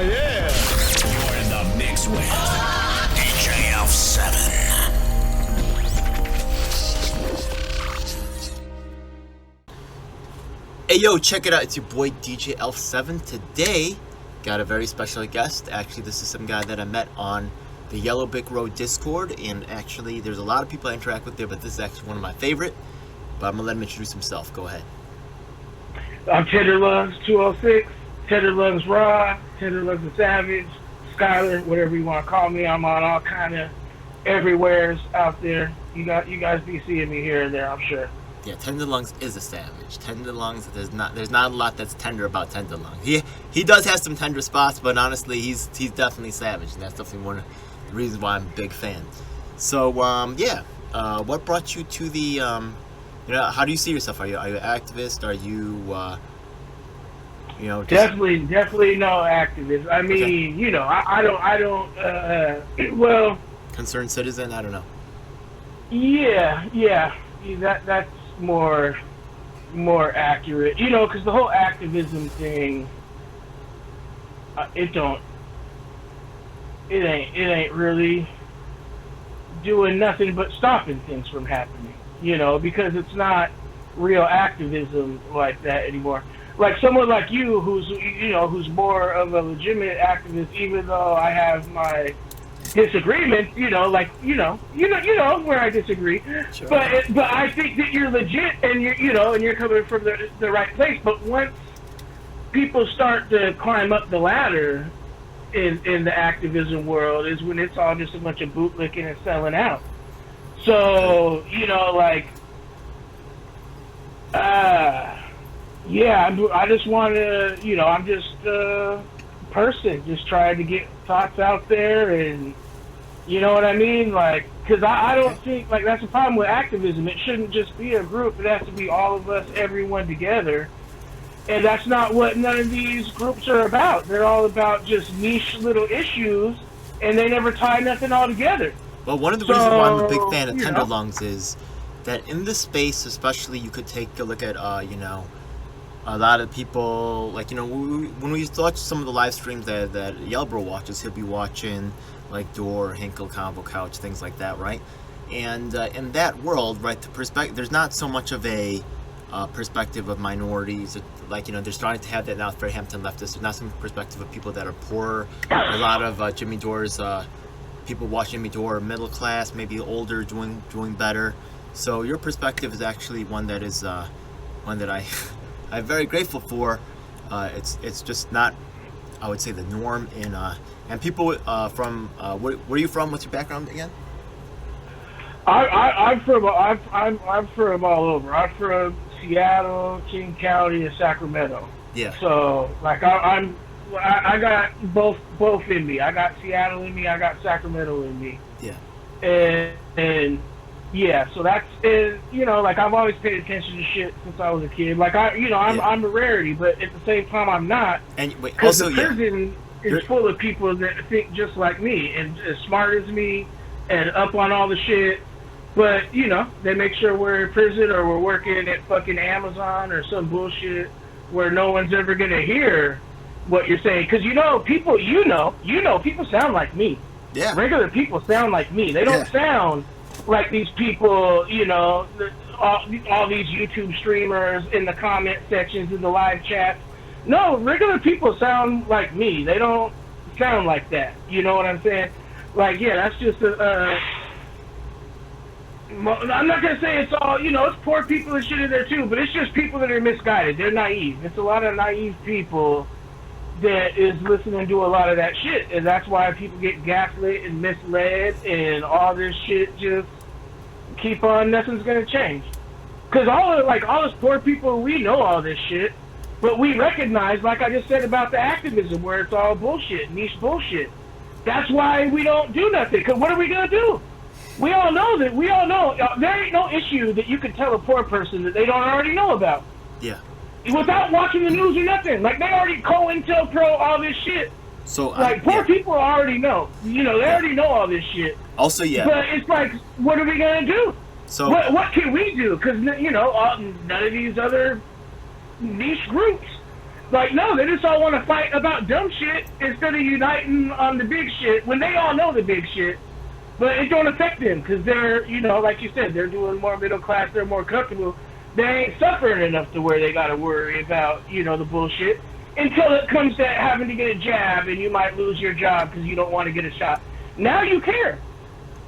yeah. You're in the mix with DJ Elf 7. Hey yo, check it out. It's your boy DJ Elf 7. Today, got a very special guest. Actually, this is some guy that I met on the Yellow Brick Road Discord, and actually, there's a lot of people I interact with there, but this is actually one of my favorite. But I'm gonna let him introduce himself. Go ahead. I'm TenderLungs206, TenderLungsRaw, TenderLungs the Savage, Skyler, whatever you want to call me. I'm on all kind of everywheres out there. You guys be seeing me here and there, I'm sure. Yeah, TenderLungs is a savage. TenderLungs, there's not a lot that's tender about TenderLungs. He does have some tender spots, but honestly, he's definitely savage, and that's definitely one of the reasons why I'm a big fan. So what brought you to the how do you see yourself? Are you an activist? Are you definitely no activist. I mean, okay. I don't well, concerned citizen. I don't know. Yeah. That's more accurate, because the whole activism thing, it ain't really doing nothing but stopping things from happening, because it's not real activism like that anymore. Like someone like you, who's more of a legitimate activist, even though I have my disagreements, where I disagree. Sure. But I think that you're legit, and you're coming from the right place. But once people start to climb up the ladder in the activism world, is when it's all just a bunch of bootlicking and selling out. So I just want to, I'm just a person, just trying to get thoughts out there, and you know what I mean? Because I don't think, that's the problem with activism. It shouldn't just be a group. It has to be all of us, everyone together. And that's not what none of these groups are about. They're all about just niche little issues, and they never tie nothing all together. Well, one of the reasons why I'm a big fan of TenderLungs is that in this space, especially, you could take a look at, a lot of people, when we watch some of the live streams that Yelbro watches, he'll be watching, Door, Hinkle, Combo Couch, things like that, right? And in that world, right, there's not so much of a perspective of minorities. They're starting to have that now with Fairhampton leftists. There's not some perspective of people that are poorer. A lot of Jimmy Dore's people watching Jimmy Dore, middle class, maybe older, doing better. So your perspective is actually one that is one that I'm very grateful for. It's just not, I would say, the norm in and people from where are you from? What's your background again? I'm from all over. I'm from Seattle, King County, and Sacramento. Yeah. So I got both in me. I got Seattle in me. I got Sacramento in me. Yeah. And yeah, so that's I've always paid attention to shit since I was a kid. I'm a rarity, but at the same time I'm not. And wait, because also, the prison is full of people that think just like me and as smart as me and up on all the shit. But they make sure we're in prison or we're working at fucking Amazon or some bullshit where no one's ever gonna hear what you're saying. Because people, people sound like me. Yeah. Regular people sound like me. They don't sound like these people, all these YouTube streamers in the comment sections, in the live chats. No, regular people sound like me. They don't sound like that. You know what I'm saying? That's just I'm not going to say it's all, it's poor people and shit in there too, but it's just people that are misguided. They're naive. It's a lot of naive people that is listening to a lot of that shit, and that's why people get gaslit and misled and all this shit just keep on, nothing's gonna change. Because all us poor people, we know all this shit, but we recognize, like I just said about the activism, where it's all bullshit, niche bullshit. That's why we don't do nothing, because what are we gonna do? We all know there ain't no issue that you can tell a poor person that they don't already know about. Yeah. Without watching the news or nothing. They already COINTELPRO all this shit. So poor people already know. They already know all this shit. Also, yeah. But it's what are we gonna do? So what can we do? Because none of these other niche groups, Like, no, they just all want to fight about dumb shit instead of uniting on the big shit when they all know the big shit. But it don't affect them because they're, you know, like you said, they're doing more middle class, they're more comfortable. They ain't suffering enough to where they got to worry about, you know, the bullshit until it comes to having to get a jab and you might lose your job because you don't want to get a shot. Now you care.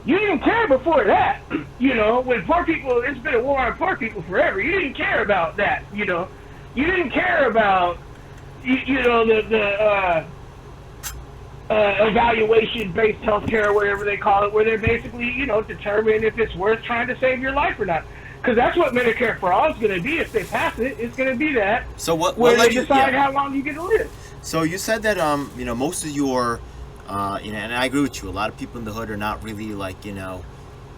You didn't care before that, you know, when poor people, it's been a war on poor people forever. You didn't care about that, you know. You didn't care about, you know, the evaluation-based healthcare, or whatever they call it, where they're basically, you know, determine if it's worth trying to save your life or not. Because that's what Medicare for All is going to be if they pass it. It's going to be that. So what where they led you, decide how long you get to live. So you said that you know, most of your you know, and I agree with you. A lot of people in the hood are not really like, you know,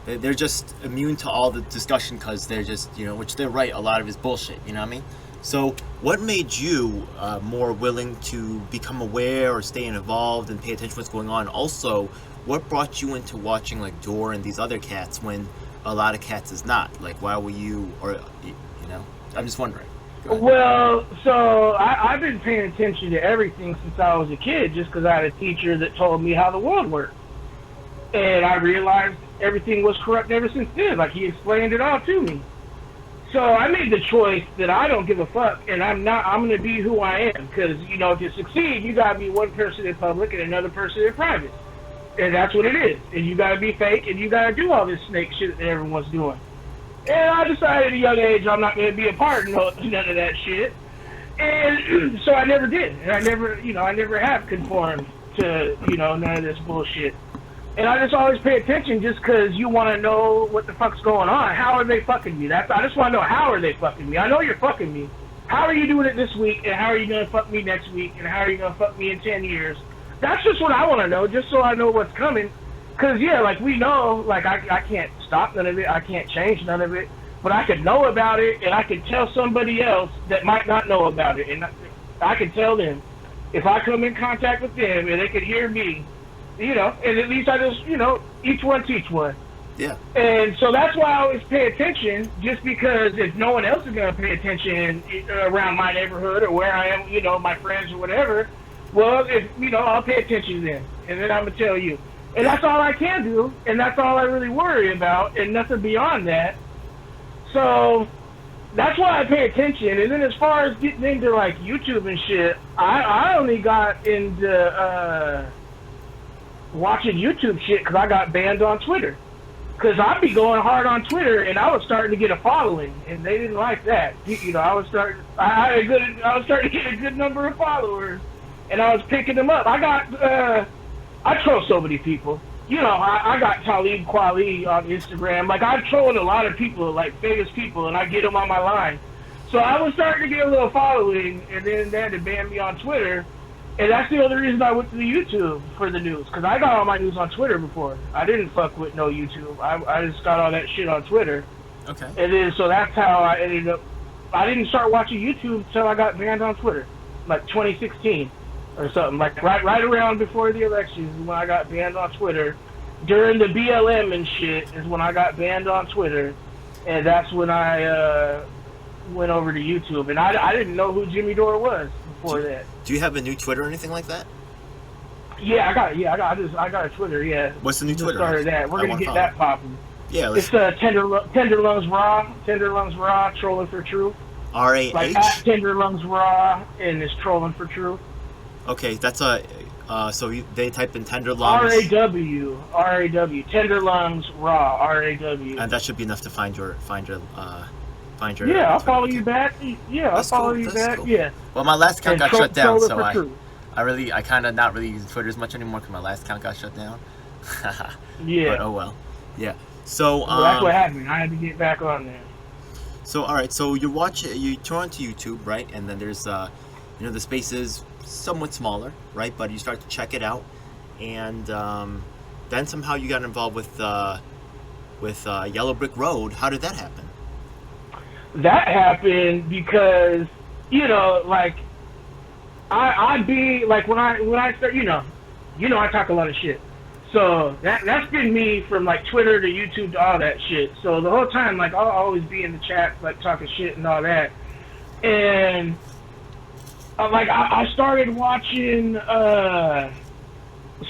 they're just immune to all the discussion because they're just, you know, which they're right. A lot of it's bullshit. You know what I mean? So what made you more willing to become aware or stay involved and pay attention to what's going on? Also, what brought you into watching like Door and these other cats when a lot of cats is not? Like, why were you, or, you know, I'm just wondering. Well, so I've been paying attention to everything since I was a kid just because I had a teacher that told me how the world worked. And I realized everything was corrupt ever since then. Like, he explained it all to me. So I made the choice that I don't give a fuck, and I'm going to be who I am. Because, you know, to succeed, you got to be one person in public and another person in private. And that's what it is. And you got to be fake, and you got to do all this snake shit that everyone's doing. And I decided at a young age I'm not going to be a part of none of that shit. And so I never did. And I never, you know, I never have conformed to, you know, none of this bullshit. And I just always pay attention just because you want to know what the fuck's going on. How are they fucking me? I just want to know, how are they fucking me? I know you're fucking me. How are you doing it this week? And how are you going to fuck me next week? And how are you going to fuck me in 10 years? That's just what I want to know, just so I know what's coming. Because, yeah, like, we know, like, I can't stop none of it. I can't change none of it. But I could know about it, and I could tell somebody else that might not know about it. And I could tell them, if I come in contact with them and they could hear me, you know, and at least I just, you know, each one teach one. Yeah. And so that's why I always pay attention, just because if no one else is going to pay attention around my neighborhood or where I am, you know, my friends or whatever, well, if, you know, I'll pay attention to them. And then I'm going to tell you. And that's all I can do, and that's all I really worry about, and nothing beyond that. So that's why I pay attention. And then as far as getting into, like, YouTube and shit, I only got into watching YouTube shit because I got banned on Twitter. Because I'd be going hard on Twitter, and I was starting to get a following, and they didn't like that. You know, I was starting to get a good number of followers, and I was picking them up. I troll so many people. You know, I got Talib Kweli on Instagram. Like, I trolled a lot of people, like famous people, and I get them on my line. So I was starting to get a little following, and then they had to ban me on Twitter. And that's the only reason I went to the YouTube for the news, because I got all my news on Twitter before. I didn't fuck with no YouTube. I just got all that shit on Twitter. Okay. And then, so that's how I ended up. I didn't start watching YouTube until I got banned on Twitter, like 2016 or something. Like right around before the elections is when I got banned on Twitter. During the BLM and shit is when I got banned on Twitter, and that's when I went over to YouTube. And I didn't know who Jimmy Dore was before that. Do you have a new Twitter or anything like that? Yeah, I got a Twitter. Yeah. What's the new Twitter? Started that. We're gonna get that popping. Yeah, let's. It's TenderLungsRaw, trolling for truth. RAH. Like at TenderLungsRaw, and it's trolling for truth. Okay, that's a. So they type in TenderLungs. RAW, TenderLungsRaw, RAW. And that should be enough to find your. Yeah, I'll follow you back. Yeah, I'll follow you back. Cool. Yeah. Well, my last account got shut down, so I kind of not really use Twitter as much anymore because my last account got shut down. Yeah. But oh well. Yeah. So that's what happened. I had to get back on there. So all right. So you turn on to YouTube, right? And then there's the space is somewhat smaller, right? But you start to check it out, and then somehow you got involved with Yellow Brick Road. How did that happen? That happened because, like, I'd be like when I start, I talk a lot of shit. So that's been me from like Twitter to YouTube to all that shit. So the whole time, like, I'll always be in the chat, like talking shit and all that. And like I started watching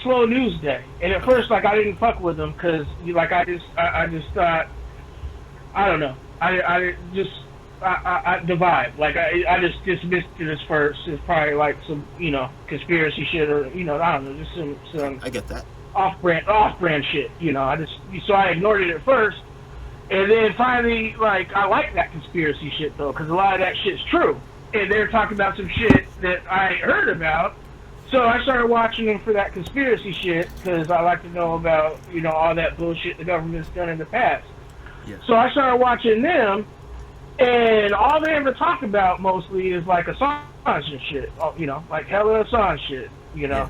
Slow News Day, and at first like I didn't fuck with them because like I just thought I don't know I the vibe like I just dismissed it as first as probably like some conspiracy shit or I don't know just some I get that off brand shit so I ignored it at first, and then finally like I like that conspiracy shit though because a lot of that shit's true, and they're talking about some shit that I heard about. So I started watching them for that conspiracy shit because I like to know about, all that bullshit the government's done in the past. yeah. So I started watching them, and all they ever talk about mostly is like Assange and shit, like hella Assange shit, Yeah.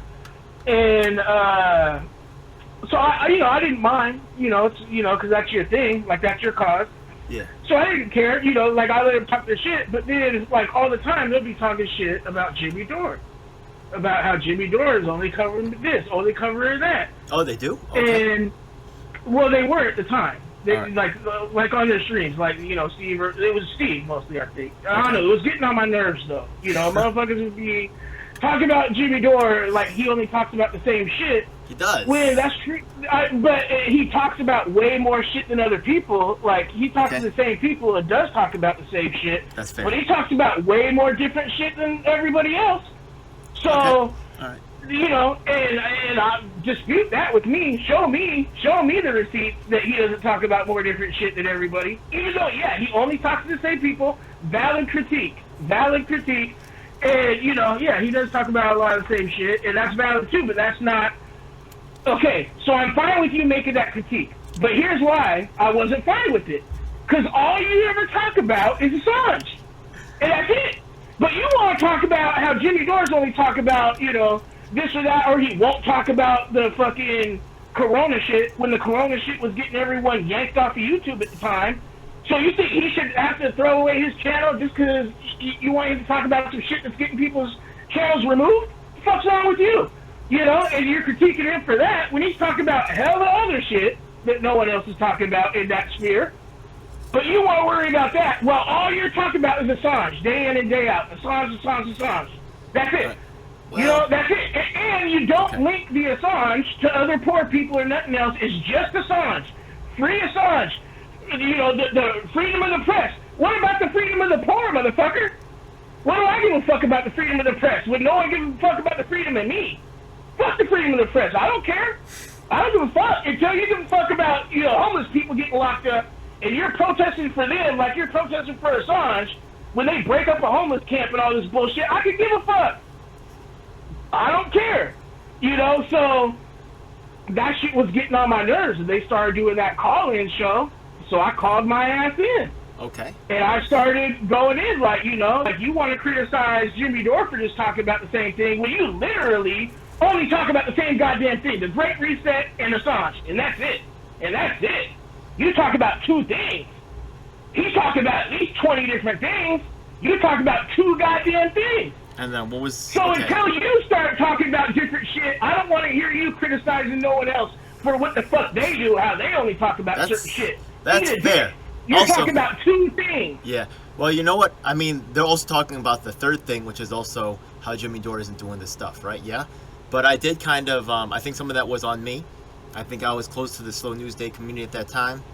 And so I didn't mind, it's, because that's your thing, like that's your cause. Yeah. So I didn't care, like I let them talk their shit, but then like all the time they'll be talking shit about Jimmy Dore. About how Jimmy Dore is only covering this, only covering that. Oh, they do? Okay. And well, they were at the time. They right. like on their streams, like Steve. It was Steve mostly, I think. I don't know. It was getting on my nerves though. Motherfuckers would be talking about Jimmy Dore like he only talks about the same shit. He does. When that's true, but he talks about way more shit than other people. Like he talks to the same people and does talk about the same shit. That's fair. But he talks about way more different shit than everybody else. So, all right. And I dispute that with me. Show me the receipts that he doesn't talk about more different shit than everybody. Even though, he only talks to the same people. Valid critique. And, he does talk about a lot of the same shit, and that's valid too, but that's not... Okay, so I'm fine with you making that critique. But here's why I wasn't fine with it. Because all you ever talk about is Assange. And that's it. But you want to talk about how Jimmy Dore's only talk about, this or that, or he won't talk about the fucking Corona shit when the Corona shit was getting everyone yanked off of YouTube at the time. So you think he should have to throw away his channel just because you want him to talk about some shit that's getting people's channels removed? What the fuck's wrong with you? And you're critiquing him for that when he's talking about hell of other shit that no one else is talking about in that sphere. But you want to worry about that. Well, all you're talking about is Assange, day in and day out. Assange. That's it. Well, that's it. And you don't link the Assange to other poor people or nothing else. It's just Assange. Free Assange. The freedom of the press. What about the freedom of the poor, motherfucker? What do I give a fuck about the freedom of the press when no one gives a fuck about the freedom of me? Fuck the freedom of the press. I don't care. I don't give a fuck until you give a fuck about, homeless people getting locked up. And you're protesting for them like you're protesting for Assange when they break up a homeless camp and all this bullshit. I could give a fuck. I don't care. So that shit was getting on my nerves, and they started doing that call-in show, so I called my ass in. Okay. And I started going in like, like you want to criticize Jimmy Dore for just talking about the same thing when you literally only talk about the same goddamn thing, the Great Reset and Assange, and that's it. You talk about two things. He's talking about at least 20 different things. You talk about two goddamn things. And then what was... So until you start talking about different shit, I don't want to hear you criticizing no one else for what the fuck they do, how they only talk about certain shit. That's fair. You're also, talking about two things. Yeah. Well, you know what? I mean, they're also talking about the third thing, which is also how Jimmy Dore isn't doing this stuff, right? Yeah. But I did kind of... I think some of that was on me. I think I was close to the Slow News Day community at that time,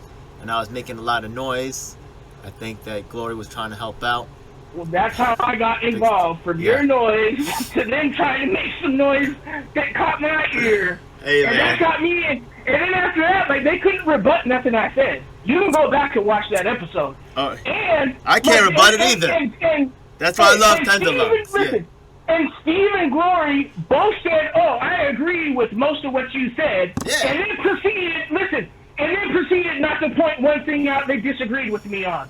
and I was making a lot of noise. I think that Glory was trying to help out. Well, that's how I got involved, from your noise to them trying to make some noise that caught my ear. Hey, and man. that got me in. And then after that, like, they couldn't rebut nothing I said. You can go back and watch that episode. Oh, and I can't rebut it either. That's why I love TenderLungs. Listen, and Steve and Glory both said, oh, I agree with most of what you said. Yeah. And then proceeded not to point one thing out they disagreed with me on.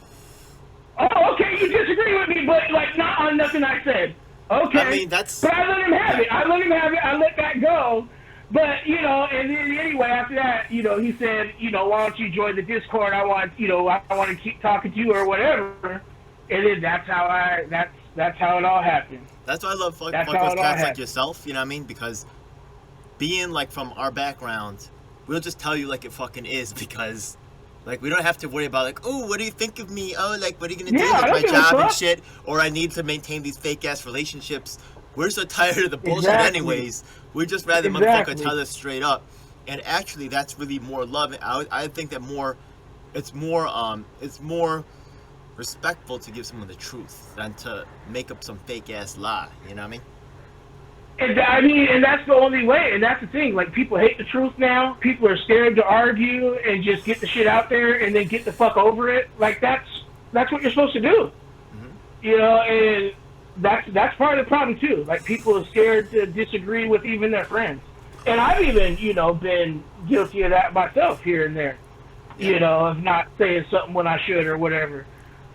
Oh, okay, you disagree with me, but, like, not on nothing I said. Okay. I mean, that's... But I let him have it. I let that go. But, and then anyway, after that, he said, why don't you join the Discord? I want to keep talking to you or whatever. And then that's how it all happened. That's why I love fuck with cats like yourself, you know what I mean? Because being, like, from our background, we'll just tell you like it fucking is, because Like, we don't have to worry about, like, oh, what do you think of me? Oh, like, what are you going to do Yeah, I with don't my give a job and fuck. shit? Or I need to maintain these fake-ass relationships. We're so tired of the bullshit Exactly. anyways. We'd just rather Exactly. motherfucker tell us straight up. And actually, that's really more love. I think that it's more respectful to give someone the truth than to make up some fake-ass lie. You know what I mean? And that's the only way. And that's the thing. Like, people hate the truth now. People are scared to argue and just get the shit out there and then get the fuck over it. Like, that's what you're supposed to do. You know, and that's part of the problem too. Like, people are scared to disagree with even their friends. And I've even, been guilty of that myself here and there. Of not saying something when I should or whatever.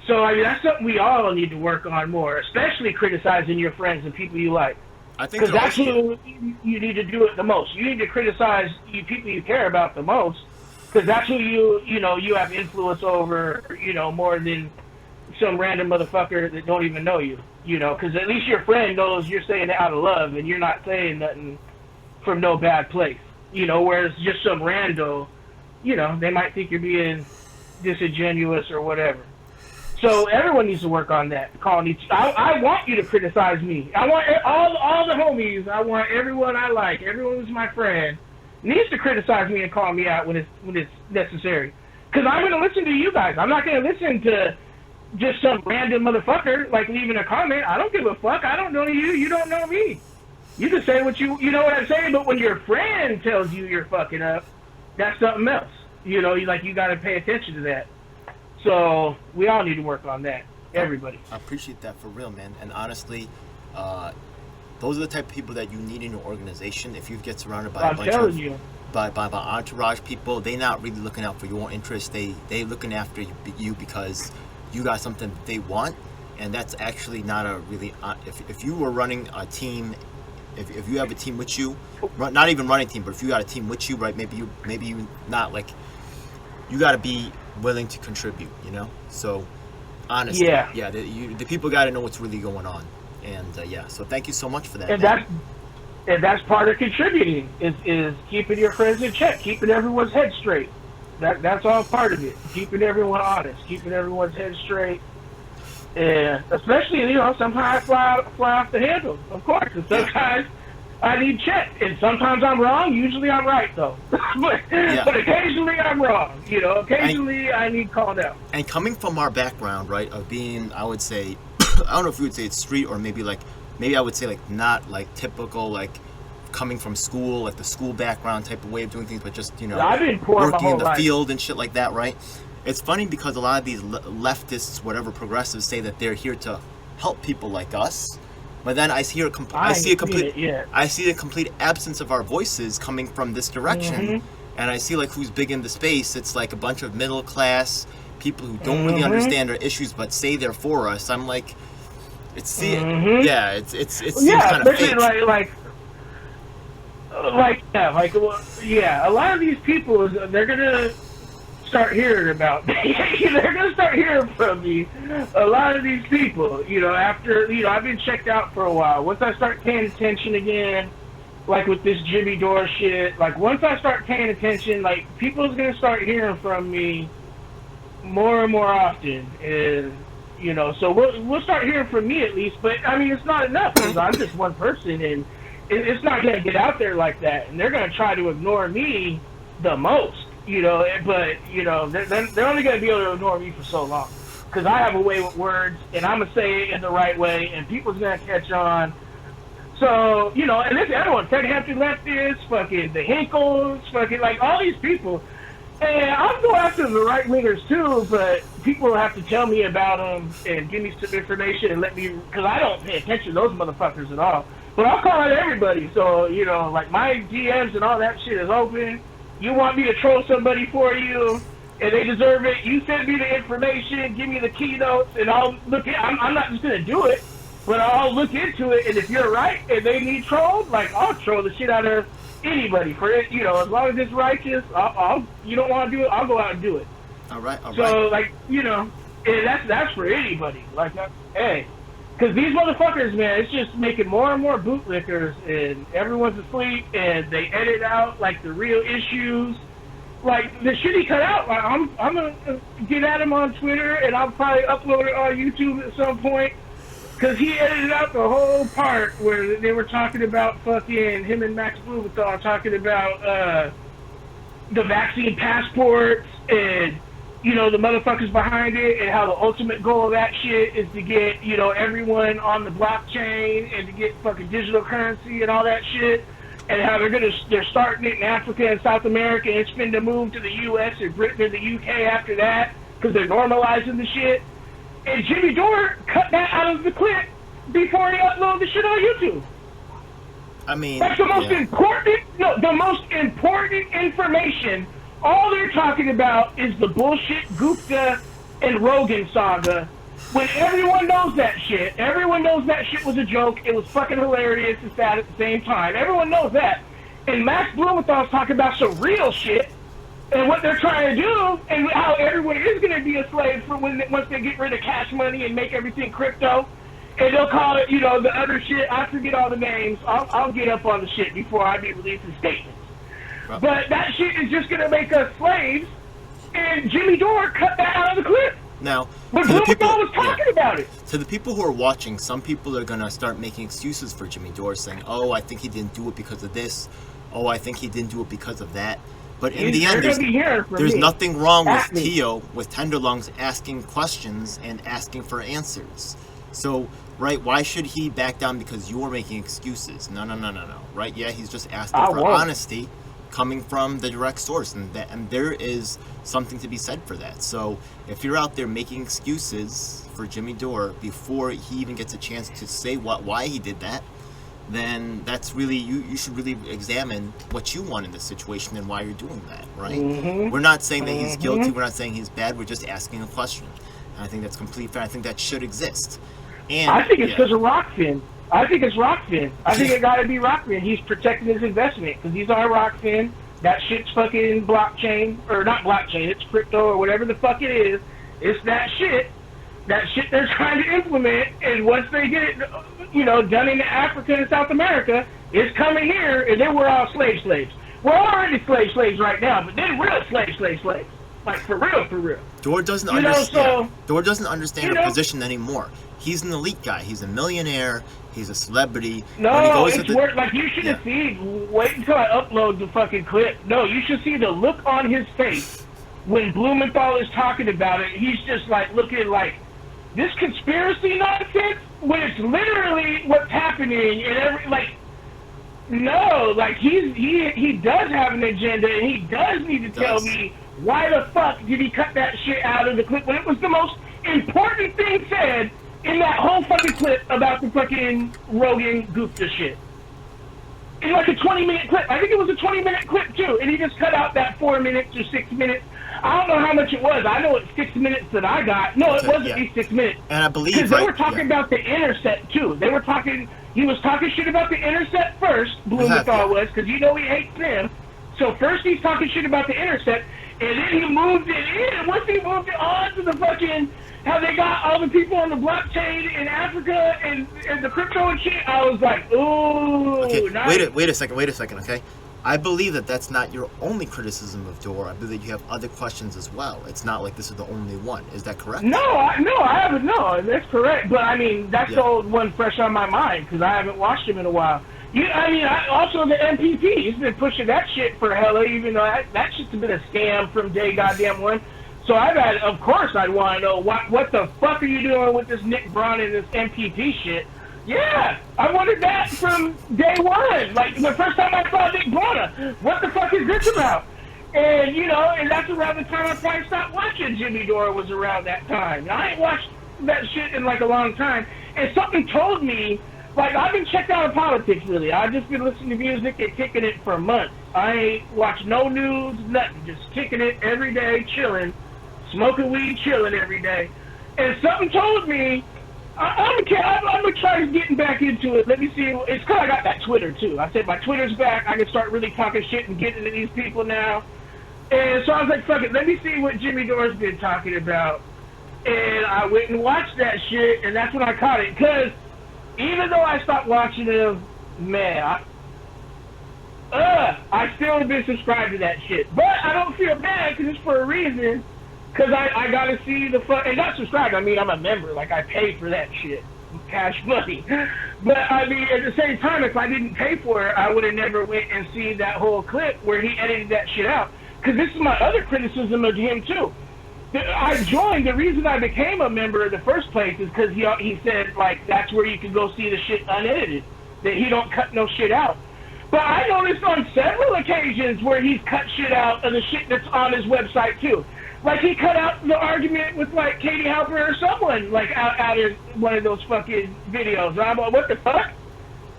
So, I mean, that's something we all need to work on more, especially criticizing your friends and people you like. I think Because that's who you need to do it the most. You need to criticize people you care about the most, because that's who you have influence over, more than some random motherfucker that don't even know you. Because at least your friend knows you're saying it out of love and you're not saying nothing from no bad place. Whereas just some rando, they might think you're being disingenuous or whatever. So everyone needs to work on that. Calling each, I want you to criticize me. I want all the homies. I want everyone I like, everyone who's my friend, needs to criticize me and call me out when it's necessary. Because I'm going to listen to you guys. I'm not going to listen to just some random motherfucker like leaving a comment. I don't give a fuck. I don't know you. You don't know me. You can say what you know what I'm saying. But when your friend tells you you're fucking up, that's something else. You got to pay attention to that. So we all need to work on that. Everybody. I appreciate that for real, man. And honestly, those are the type of people that you need in your organization. If you get surrounded by by entourage people, they're not really looking out for your interests. They looking after you because you got something that they want, and that's actually not a really. If you were running a team, if you have a team with you, not even running team, but if you got a team with you, right? Maybe you not like. You got to be willing to contribute, So, honestly, the people got to know what's really going on, and so thank you so much for that. And that's part of contributing is keeping your friends in check, keeping everyone's head straight. That's all part of it. Keeping everyone honest, keeping everyone's head straight, and especially sometimes I fly off the handle, of course, and sometimes. I need checked, and sometimes I'm wrong. Usually I'm right, though. but occasionally I'm wrong. Occasionally I need called out. And coming from our background, right, of being, I would say, I don't know if you would say it's street or maybe I would say like not like typical like coming from school, like the school background type of way of doing things, but just I've been poor working in the life. field and shit like that, right? It's funny because a lot of these leftists, whatever progressives, say that they're here to help people like us. But then I see a complete absence of our voices coming from this direction, and I see like who's big in the space. It's like a bunch of middle class people who don't really understand our issues, but say they're for us. I'm like, it seems kind of fake. A lot of these people, they're gonna start hearing about me. They're gonna start hearing from me. A lot of these people, after I've been checked out for a while. Once I start paying attention again, like with this Jimmy Dore shit, like once I start paying attention, like people's gonna start hearing from me more and more often, and so we'll start hearing from me at least. But I mean, it's not enough because I'm just one person, and it's not gonna get out there like that, and they're gonna try to ignore me the most. But they're only gonna be able to ignore me for so long, because I have a way with words, and I'm gonna say it in the right way, and people's gonna catch on. So and this everyone, Ted Hampton leftists, fucking the Hinkles, fucking like all these people, and I'll go after the right wingers too, but people have to tell me about them and give me some information and let me, because I don't pay attention to those motherfuckers at all. But I'll call out everybody, so like my DMs and all that shit is open. You want me to troll somebody for you, and they deserve it. You send me the information, give me the keynotes, and I'll look at. I'm not just gonna do it, but I'll look into it. And if you're right, and they need trolled, like I'll troll the shit out of anybody for it. As long as it's righteous, I'll you don't want to do it, I'll go out and do it. All right. So like and that's for anybody. Like hey. Because these motherfuckers, man, it's just making more and more bootlickers, and everyone's asleep, and they edit out, like, the real issues, like the shit he cut out. Like, I'm gonna get at him on Twitter, and I'll probably upload it on YouTube at some point. Cause he edited out the whole part where they were talking about fucking him and Max Blumenthal talking about the vaccine passports and the motherfuckers behind it, and how the ultimate goal of that shit is to get everyone on the blockchain and to get fucking digital currency and all that shit, and how they're starting it in Africa and South America, and it's been to move to the U.S. and Britain and the UK after that because they're normalizing the shit. And Jimmy Dore cut that out of the clip before he uploaded the shit on YouTube. I mean, that's the most important. No, the most important information. All they're talking about is the bullshit Gupta and Rogan saga. When everyone knows that shit, everyone knows that shit was a joke. It was fucking hilarious and sad at the same time. Everyone knows that. And Max Blumenthal's talking about some real shit. And what they're trying to do, and how everyone is going to be a slave for once they get rid of cash money and make everything crypto. And they'll call it, the other shit. I forget all the names. I'll get up on the shit before I be releasing statements. Well, but that shit is just going to make us slaves. And Jimmy Dore cut that out of the clip. Now, but Blumenthal was talking about it. To the people who are watching, some people are going to start making excuses for Jimmy Dore, saying, oh, I think he didn't do it because of this. Oh, I think he didn't do it because of that. But in the end, there's nothing wrong with Tio, with Tenderlungs, asking questions and asking for answers. So, right, why should he back down because you are making excuses? No. Right? Yeah, he's just asking for honesty coming from the direct source, and there is something to be said for that. So, if you're out there making excuses for Jimmy Dore before he even gets a chance to say why he did that, then that's really, you should really examine what you want in this situation and why you're doing that, right? Mm-hmm. We're not saying that he's guilty, we're not saying he's bad, we're just asking a question. And I think that's completely fair. I think that should exist. And I think it's because of Rockfin. I think it's Rockfin. I think it gotta be Rockfin. He's protecting his investment because he's on Rockfin. That shit's fucking blockchain, or not blockchain, it's crypto or whatever the fuck it is. It's that shit they're trying to implement, and once they get it, done in Africa and South America, it's coming here, and then we're all slaves. We're already slaves right now, but then real slaves. Like, for real. Dore doesn't understand. Dore doesn't understand her position anymore. He's an elite guy. He's a millionaire. He's a celebrity. No, it's worth, like, you should have seen, wait until I upload the fucking clip. No, you should see the look on his face when Blumenthal is talking about it. He's just, like, looking like, this conspiracy nonsense, when it's literally what's happening, and he does have an agenda, and he does need to tell me why the fuck did he cut that shit out of the clip when it was the most important thing said in that whole fucking clip about the fucking Rogan Gupta shit. It's like a 20-minute clip. I think it was a 20-minute clip too, and he just cut out that 4 minutes or 6 minutes. I don't know how much it was. I know it's 6 minutes that I got. No, it wasn't at least 6 minutes. And I believe because they were talking about the Intercept too. They were talking. He was talking shit about the Intercept first. Blumenthal was, because he hates them. So first he's talking shit about the Intercept, and then he moved it in. Once he moved it on to the fucking how they got all the people on the blockchain in Africa and the crypto and shit, I was like, ooh. Okay, nice. wait a second, okay? I believe that that's not your only criticism of Dore. I believe that you have other questions as well. It's not like this is the only one. Is that correct? No, I haven't. No, that's correct. But I mean, that's the old one fresh on my mind because I haven't watched him in a while. Also the MPP. He's been pushing that shit for hella, even though that shit's been a scam from day goddamn one. So of course I'd want to know what the fuck are you doing with this Nick Braun and this MPP shit. Yeah, I wanted that from day one. Like, the first time I saw Nick Braun, what the fuck is this about? And, and that's around the time I probably stopped watching Jimmy Dore was around that time. I ain't watched that shit in, like, a long time. And something told me, like, I've been checked out of politics, really. I've just been listening to music and kicking it for months. I ain't watched no news, nothing. Just kicking it every day, chilling, smoking weed, chilling every day. And something told me, I'm gonna try getting back into it. Let me see. It's because I got that Twitter too. I said my Twitter's back. I can start really talking shit and getting to these people now. And so I was like, fuck it. Let me see what Jimmy Dore's been talking about. And I went and watched that shit, and that's when I caught it. Because even though I stopped watching him, man, I I still have been subscribed to that shit. But I don't feel bad because it's for a reason. Because I got to see the fuck. And not subscribed, I mean, I'm a member. Like, I pay for that shit. Cash money. But, I mean, at the same time, if I didn't pay for it, I would have never went and seen that whole clip where he edited that shit out. Because this is my other criticism of him, too. I joined, the reason I became a member in the first place is because he said, like, that's where you can go see the shit unedited. That he don't cut no shit out. But I noticed on several occasions where he's cut shit out of the shit that's on his website, too. Like, he cut out the argument with, like, Katie Halper or someone, like, out of one of those fucking videos. And I'm like, what the fuck?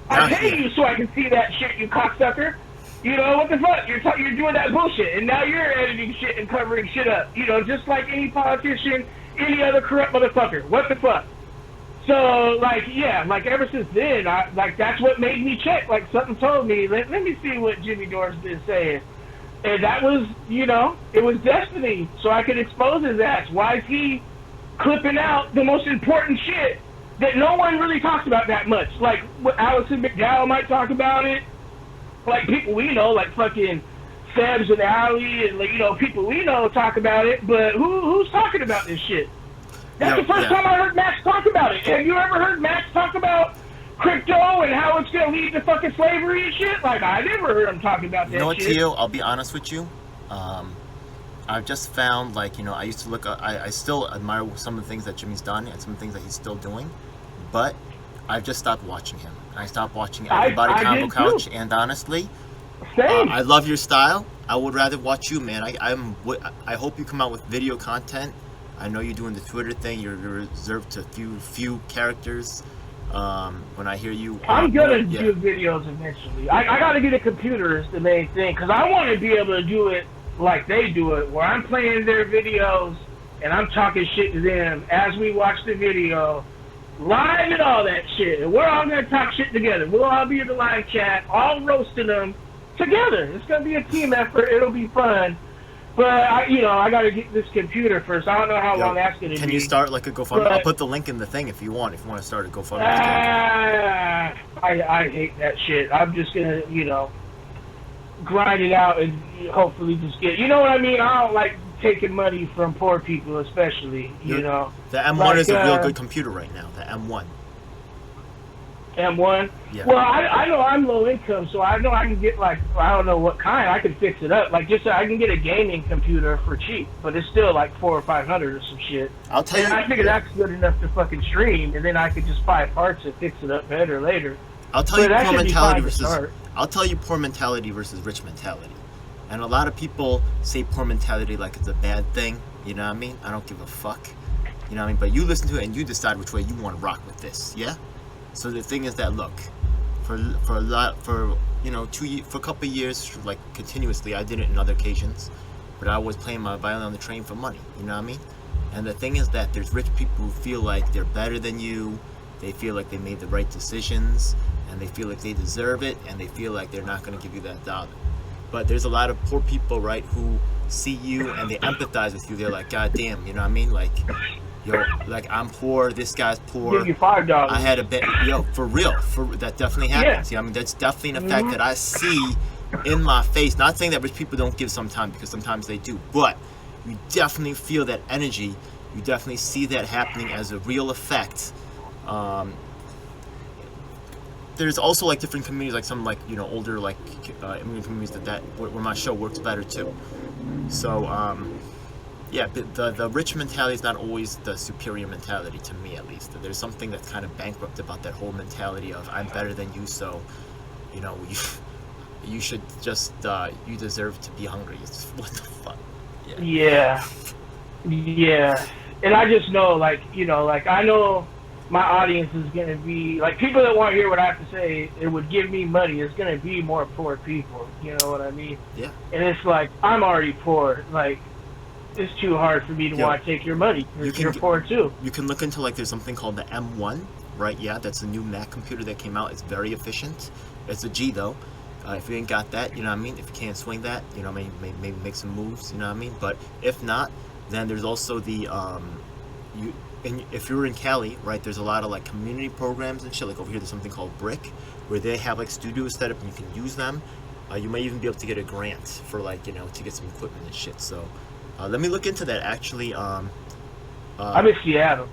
I pay you so I can see that shit, you cocksucker. You know, what the fuck? You're doing that bullshit, and now you're editing shit and covering shit up. You know, just like any politician, any other corrupt motherfucker. What the fuck? So, like, yeah, like, ever since then, that's what made me check. Like, something told me, let me see what Jimmy Dore's been saying. And that was, you know, it was destiny, so I could expose his ass. Why is he clipping out the most important shit that no one really talks about that much? Like, Allison McDowell might talk about it. Like, people we know, like fucking Sebs and Allie, and, like, you know, people we know talk about it, but who's talking about this shit? That's the first time I heard Max talk about it. Have you ever heard Max talk about crypto and how it's going to lead to fucking slavery and shit? Like, I never heard him talking about that shit. You know what, Tio? I'll be honest with you. I've just found, like, you know, I used to look, I still admire some of the things that Jimmy's done and some of the things that he's still doing, but I've just stopped watching him. I stopped watching Everybody Combo Couch, and honestly, I love your style. I would rather watch you, man. I hope you come out with video content. I know you're doing the Twitter thing. You're reserved to few characters. When I hear you, I'm gonna do videos eventually. I gotta get a computer is the main thing, because I want to be able to do it like they do it, where I'm playing their videos and I'm talking shit to them as we watch the video, live and all that shit. And we're all gonna talk shit together. We'll all be in the live chat, all roasting them together. It's gonna be a team effort. It'll be fun. But I gotta get this computer first. I don't know how long that's gonna be. Can you start like a GoFundMe? I'll put the link in the thing if you want. If you want to start a GoFundMe. I hate that shit. I'm just gonna, grind it out and hopefully just get. You know what I mean? I don't like taking money from poor people, especially. You know. The M1 is a real good computer right now. The M1. M1? Yeah. Well, I know I'm low income, so I know I can get, like, I don't know what kind. I can fix it up. Like, just I can get a gaming computer for cheap, but it's still like $400 or $500 or some shit. I'll tell you. I figure that's good enough to fucking stream, and then I could just buy parts and fix it up better later. I'll tell you poor mentality versus. I'll tell you poor mentality versus rich mentality, and a lot of people say poor mentality like it's a bad thing. You know what I mean? I don't give a fuck. You know what I mean? But you listen to it and you decide which way you want to rock with this. Yeah. So the thing is that, look, for a couple of years, like continuously, I did it in other occasions, but I was playing my violin on the train for money. You know what I mean? And the thing is that there's rich people who feel like they're better than you. They feel like they made the right decisions, and they feel like they deserve it, and they feel like they're not going to give you that dollar. But there's a lot of poor people, right, who see you and they empathize with you. They're like, God damn, you know what I mean? Like, yo, like, I'm poor, this guy's poor. Give you $5. I had a bit, for real, that definitely happens. Yeah. I mean, that's definitely an effect that I see in my face. Not saying that rich people don't give sometimes, because sometimes they do, but you definitely feel that energy. You definitely see that happening as a real effect. There's also like different communities, like some like older like immigrant communities that where my show works better too. So yeah, the rich mentality is not always the superior mentality, to me at least. There's something that's kind of bankrupt about that whole mentality of I'm better than you, so you should just you deserve to be hungry. It's what the fuck. Yeah. And I just know, like, I know my audience is going to be, like, people that want to hear what I have to say, it would give me money. It's going to be more poor people. You know what I mean? Yeah. And it's like, I'm already poor. Like, it's too hard for me to want to take your money. You're poor too. You can look into, like, there's something called the M1, right? Yeah, that's a new Mac computer that came out. It's very efficient. It's a G, though. If you ain't got that, you know what I mean? If you can't swing that, maybe make some moves, you know what I mean? But if not, then there's also the, if you're in Cali, right, there's a lot of like community programs and shit. Like over here, there's something called Brick, where they have like studios set up and you can use them. You might even be able to get a grant for like, you know, to get some equipment and shit. So let me look into that actually. I'm in Seattle.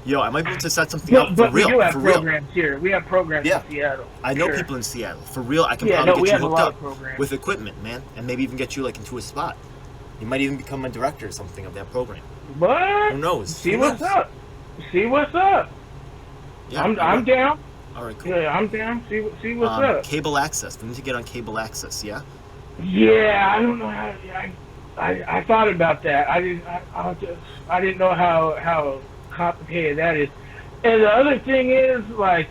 Yo, I might be able to set something up for But real. we do have for programs real. here. We have programs Yeah. in Seattle. I know Sure. people in Seattle. For real, I can Yeah, probably no, we get have you a hooked lot up of programs. with equipment, man, and maybe even get you like into a spot. You might even become a director or something of that program. But Who knows? see Who what's knows? up. See what's up. Yeah, I'm down. All right, cool. Yeah, I'm down. See what's up. Cable access. We need to get on cable access. Yeah. Yeah, I don't know how. I thought about that. I didn't know how complicated that is. And the other thing is like,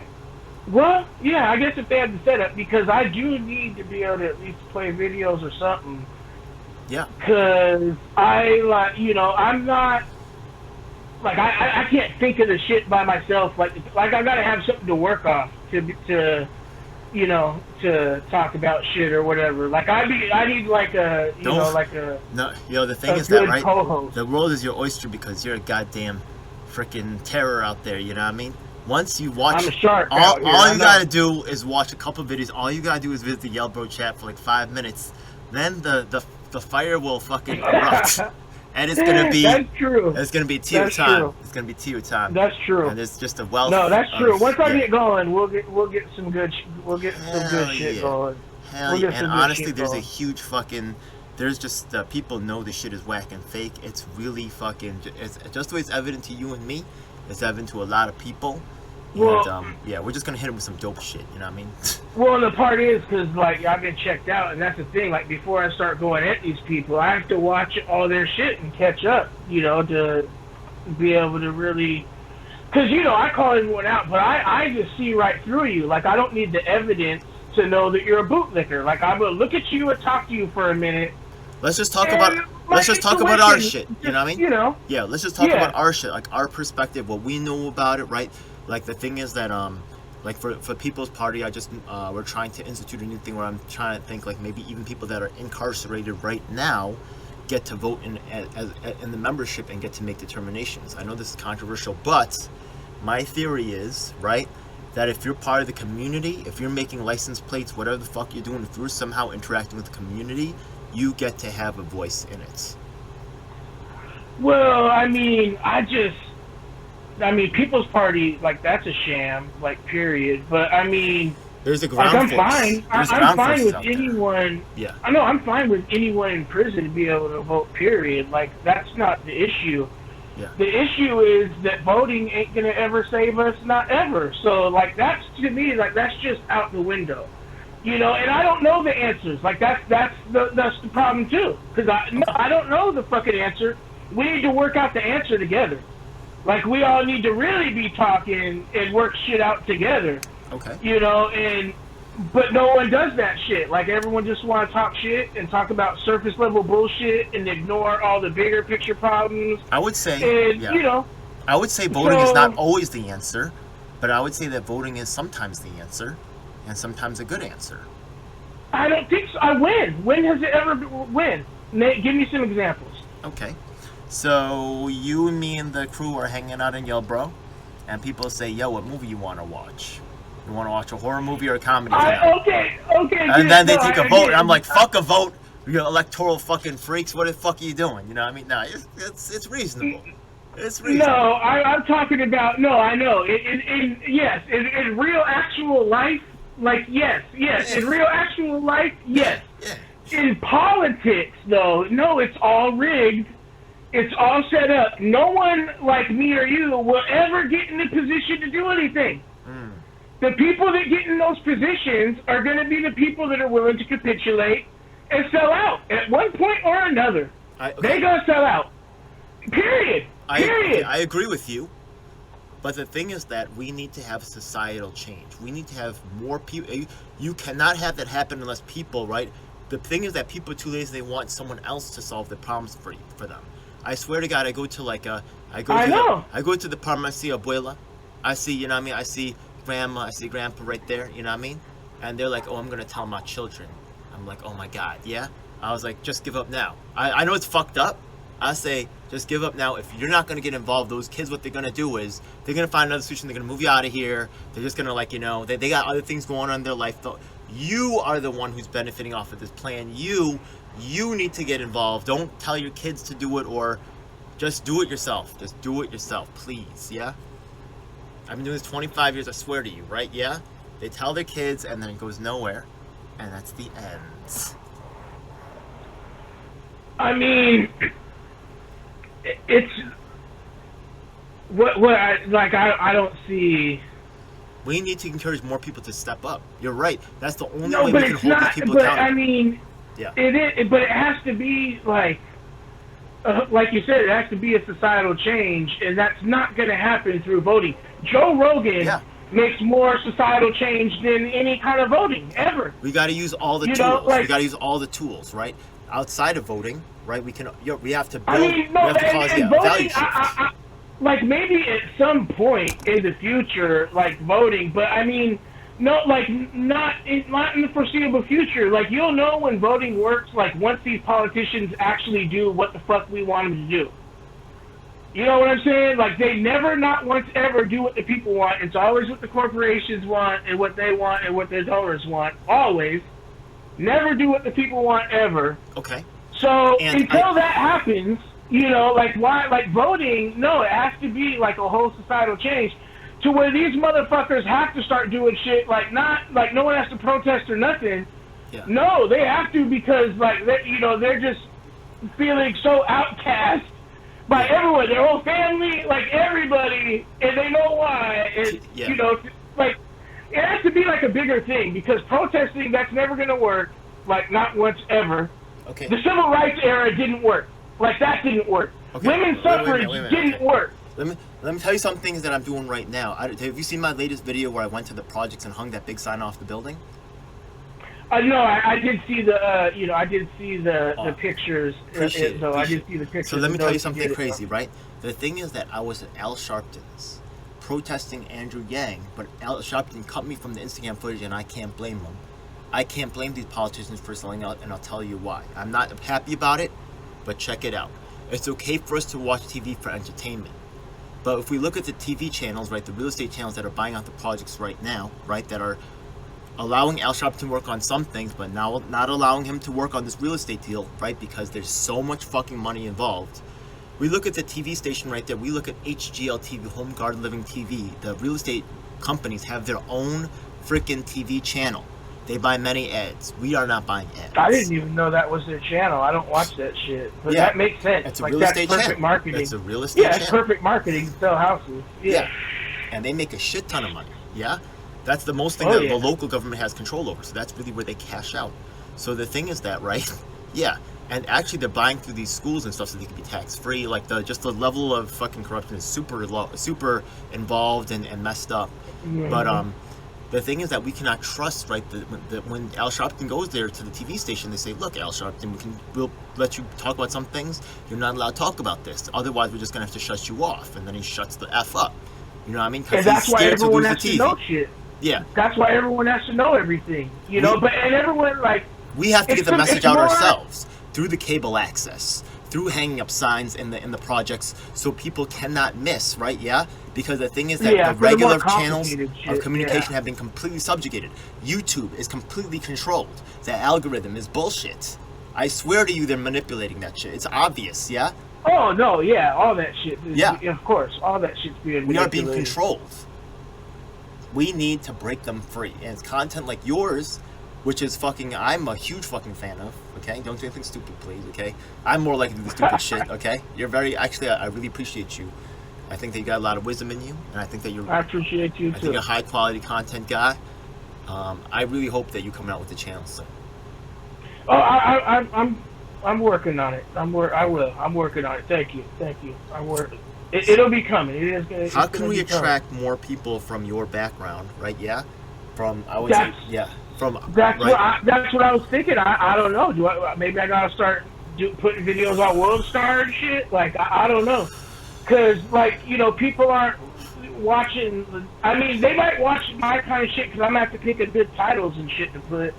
well, yeah, I guess if they had the setup, because I do need to be able to at least play videos or something. Yeah. Because I like, you know, I'm not like I can't think of the shit by myself. Like I gotta have something to work off to you know, to talk about shit or whatever. Like I need like a No, yo, the thing a is that, good right? co-host. The world is your oyster because you're a goddamn freaking terror out there. You know what I mean? Once you watch, I'm a shark all out here, I you know. gotta do is watch a couple videos. All you gotta do is visit the Yelbro chat for like 5 minutes. Then the fire will fucking erupt, and it's gonna be That's true. It's gonna be to your That's time. true. It's gonna be to your time. That's true. And it's just a wealth. No, that's of- true. Once I yeah. get going, we'll get some good shit yeah. going. Hell We'll yeah. get And some good honestly, shit there's a going. huge fucking. There's just people know this shit is whack and fake. It's really fucking. It's just the way it's evident to you and me. It's evident to a lot of people. Well- And yeah, we're just gonna hit them with some dope shit. You know what I mean? Well, the part is, because, like, I've been checked out, and that's the thing. Like, before I start going at these people, I have to watch all their shit and catch up, you know, to be able to really... Because, you know, I call everyone out, but I just see right through you. Like, I don't need the evidence to know that you're a bootlicker. Like, I'm going to look at you and talk to you for a minute. Let's just talk And about. my Let's just talk about our intuition, shit. You know what I mean? You know? Yeah, let's just talk Yeah. about our shit, like our perspective, what we know about it, right? Like the thing is that like for People's Party, I just we're trying to institute a new thing where I'm trying to think like maybe even people that are incarcerated right now get to vote in the membership and get to make determinations. I know this is controversial, but my theory is, right, that if you're part of the community, if you're making license plates, whatever the fuck you're doing, if you're somehow interacting with the community, you get to have a voice in it. Well, I mean, People's Party, like, that's a sham, like, period. But, I mean, There's a like, ground I'm force. fine. There's I'm ground fine forces with out there. anyone. Yeah. I know, I'm fine with anyone in prison to be able to vote, period. Like, that's not the issue. Yeah. The issue is that voting ain't going to ever save us, not ever. So, like, that's, to me, like, that's just out the window. You know, and I don't know the answers. Like, that's the problem, too. Because I don't know the fucking answer. We need to work out the answer together. Like, we all need to really be talking and work shit out together. Okay. You know, but no one does that shit. Like, everyone just want to talk shit and talk about surface level bullshit and ignore all the bigger picture problems. I would say, And, yeah. you know, I would say voting is So- not always the answer, but I would say that voting is sometimes the answer, and sometimes a good answer. I don't think so. When has it ever been? When? Nate, give me some examples. Okay. So you and me and the crew are hanging out in Yelbro, and people say, "Yo, what movie you want to watch? You want to watch a horror movie or a comedy?" Okay. And then they take a vote, and I'm like, "Fuck a vote, you electoral fucking freaks! What the fuck are you doing?" You know what I mean? Nah, it's reasonable. It's reasonable. No, I'm talking about. No, I know. Yes, in real actual life, like yes, in real actual life, yes. Yeah. In politics, though, no, it's all rigged. It's all set up. No one like me or you will ever get in the position to do anything. The people that get in those positions are going to be the people that are willing to capitulate and sell out at one point or another. They're going to sell out. Period. I agree with you, but the thing is that we need to have societal change. We need to have more people. You cannot have that happen unless people, right? The thing is that people are too lazy. They want someone else to solve the problems for them. I swear to God, I go to I go to the apartment. I see abuela. I see, you know what I mean? I see grandma. I see grandpa right there. You know what I mean? And they're like, "Oh, I'm gonna tell my children." I'm like, "Oh my God, yeah." I was like, "Just give up now." I know it's fucked up. I say, just give up now. If you're not going to get involved, those kids, what they're going to do is they're going to find another solution. They're going to move you out of here. They're just going to, like, you know, they got other things going on in their life. You are the one who's benefiting off of this plan. You need to get involved. Don't tell your kids to do it, or just do it yourself. Just do it yourself, please, yeah? I've been doing this 25 years, I swear to you, right? Yeah? They tell their kids, and then it goes nowhere. And that's the end. I mean, it's... I don't see... We need to encourage more people to step up. You're right. That's the only No, way but we can it's hold not, these people but accountable. I mean, Yeah. it is, but it has to be like you said, it has to be a societal change, and that's not going to happen through voting. Joe Rogan makes more societal change than any kind of voting ever. We got to use all the tools. We got to use all the tools, right? Outside of voting, right? We can. We have to build. I mean, no, we have to cause and value voting, shift. like maybe at some point in the future, like voting, but I mean, no, like not in the foreseeable future. Like you'll know when voting works, like once these politicians actually do what the fuck we want them to do. You know what I'm saying? Like they never, not once ever, do what the people want. It's always what the corporations want and what they want and what their donors want. Always, never do what the people want ever. Okay. So until that happens. You know, like why, like voting, no, it has to be like a whole societal change to where these motherfuckers have to start doing shit, like not, like no one has to protest or nothing. Yeah. No, they have to because like, they're just feeling so outcast by everyone, their whole family, like everybody, and they know why. And, you know, like, it has to be like a bigger thing because protesting, that's never going to work, like not once ever. Okay. The civil rights era didn't work. Like, that didn't work. Okay. Women's suffrage didn't work. Let me tell you some things that I'm doing right now. Have you seen my latest video where I went to the projects and hung that big sign off the building? No, I did see the, I did see the pictures. Appreciate it. I did see the pictures. So let me tell you something crazy, right? The thing is that I was at Al Sharpton's protesting Andrew Yang, but Al Sharpton cut me from the Instagram footage, and I can't blame him. I can't blame these politicians for selling out, and I'll tell you why. I'm not happy about it. But check it out. It's okay for us to watch TV for entertainment. But if we look at the TV channels, right, the real estate channels that are buying out the projects right now, right, that are allowing Al Sharpton to work on some things, but now not allowing him to work on this real estate deal, right, because there's so much fucking money involved. We look at the TV station right there. We look at HGL TV, Home Garden Living TV. The real estate companies have their own freaking TV channel. They buy many ads. We are not buying ads. I didn't even know that was their channel. I don't watch that shit. But that makes sense. It's a real estate perfect channel. Marketing. It's a real estate channel. Yeah, it's perfect marketing to sell houses. Yeah. And they make a shit ton of money. Yeah? That's the most thing that the local government has control over. So that's really where they cash out. So the thing is that, right? Yeah. And actually they're buying through these schools and stuff so they can be tax-free. Like, just the level of fucking corruption is super low, super involved and messed up. Mm-hmm. But, the thing is that we cannot trust, right, that when Al Sharpton goes there to the TV station, they say, look, Al Sharpton, we'll let you talk about some things. You're not allowed to talk about this. Otherwise, we're just going to have to shut you off. And then he shuts the F up. You know what I mean? And that's why everyone has to know shit. Yeah. That's why everyone has to know everything. You know, and everyone, like... We have to get the message out ourselves through the cable access, through hanging up signs in the projects so people cannot miss, right? Yeah? Because the thing is that the regular channels of communication have been completely subjugated. YouTube is completely controlled. The algorithm is bullshit. I swear to you, they're manipulating that shit. It's obvious, yeah? Oh, no, yeah, all that shit. Yeah. Of course, all that shit's being manipulated. We are being controlled. We need to break them free. And it's content like yours, which is fucking, I'm a huge fucking fan of, okay? Don't do anything stupid, please, okay? I'm more likely to do stupid shit, okay? You're very, actually, I really appreciate you. I think that you got a lot of wisdom in you, and I think that I appreciate you, too. I think you're a high-quality content guy. I really hope that you come out with the channel soon. Oh, I'm working on it. I will. I'm working on it. Thank you. It'll be coming. It is gonna. How can we attract more people from your background, right? Yeah? From, I would say, yeah. From, that's what I was thinking. I don't know. Maybe I gotta start putting videos on WorldStar and shit? Like, I don't know. Because, like, you know, people aren't watching. I mean, they might watch my kind of shit because I'm going to have to pick a good titles and shit to put.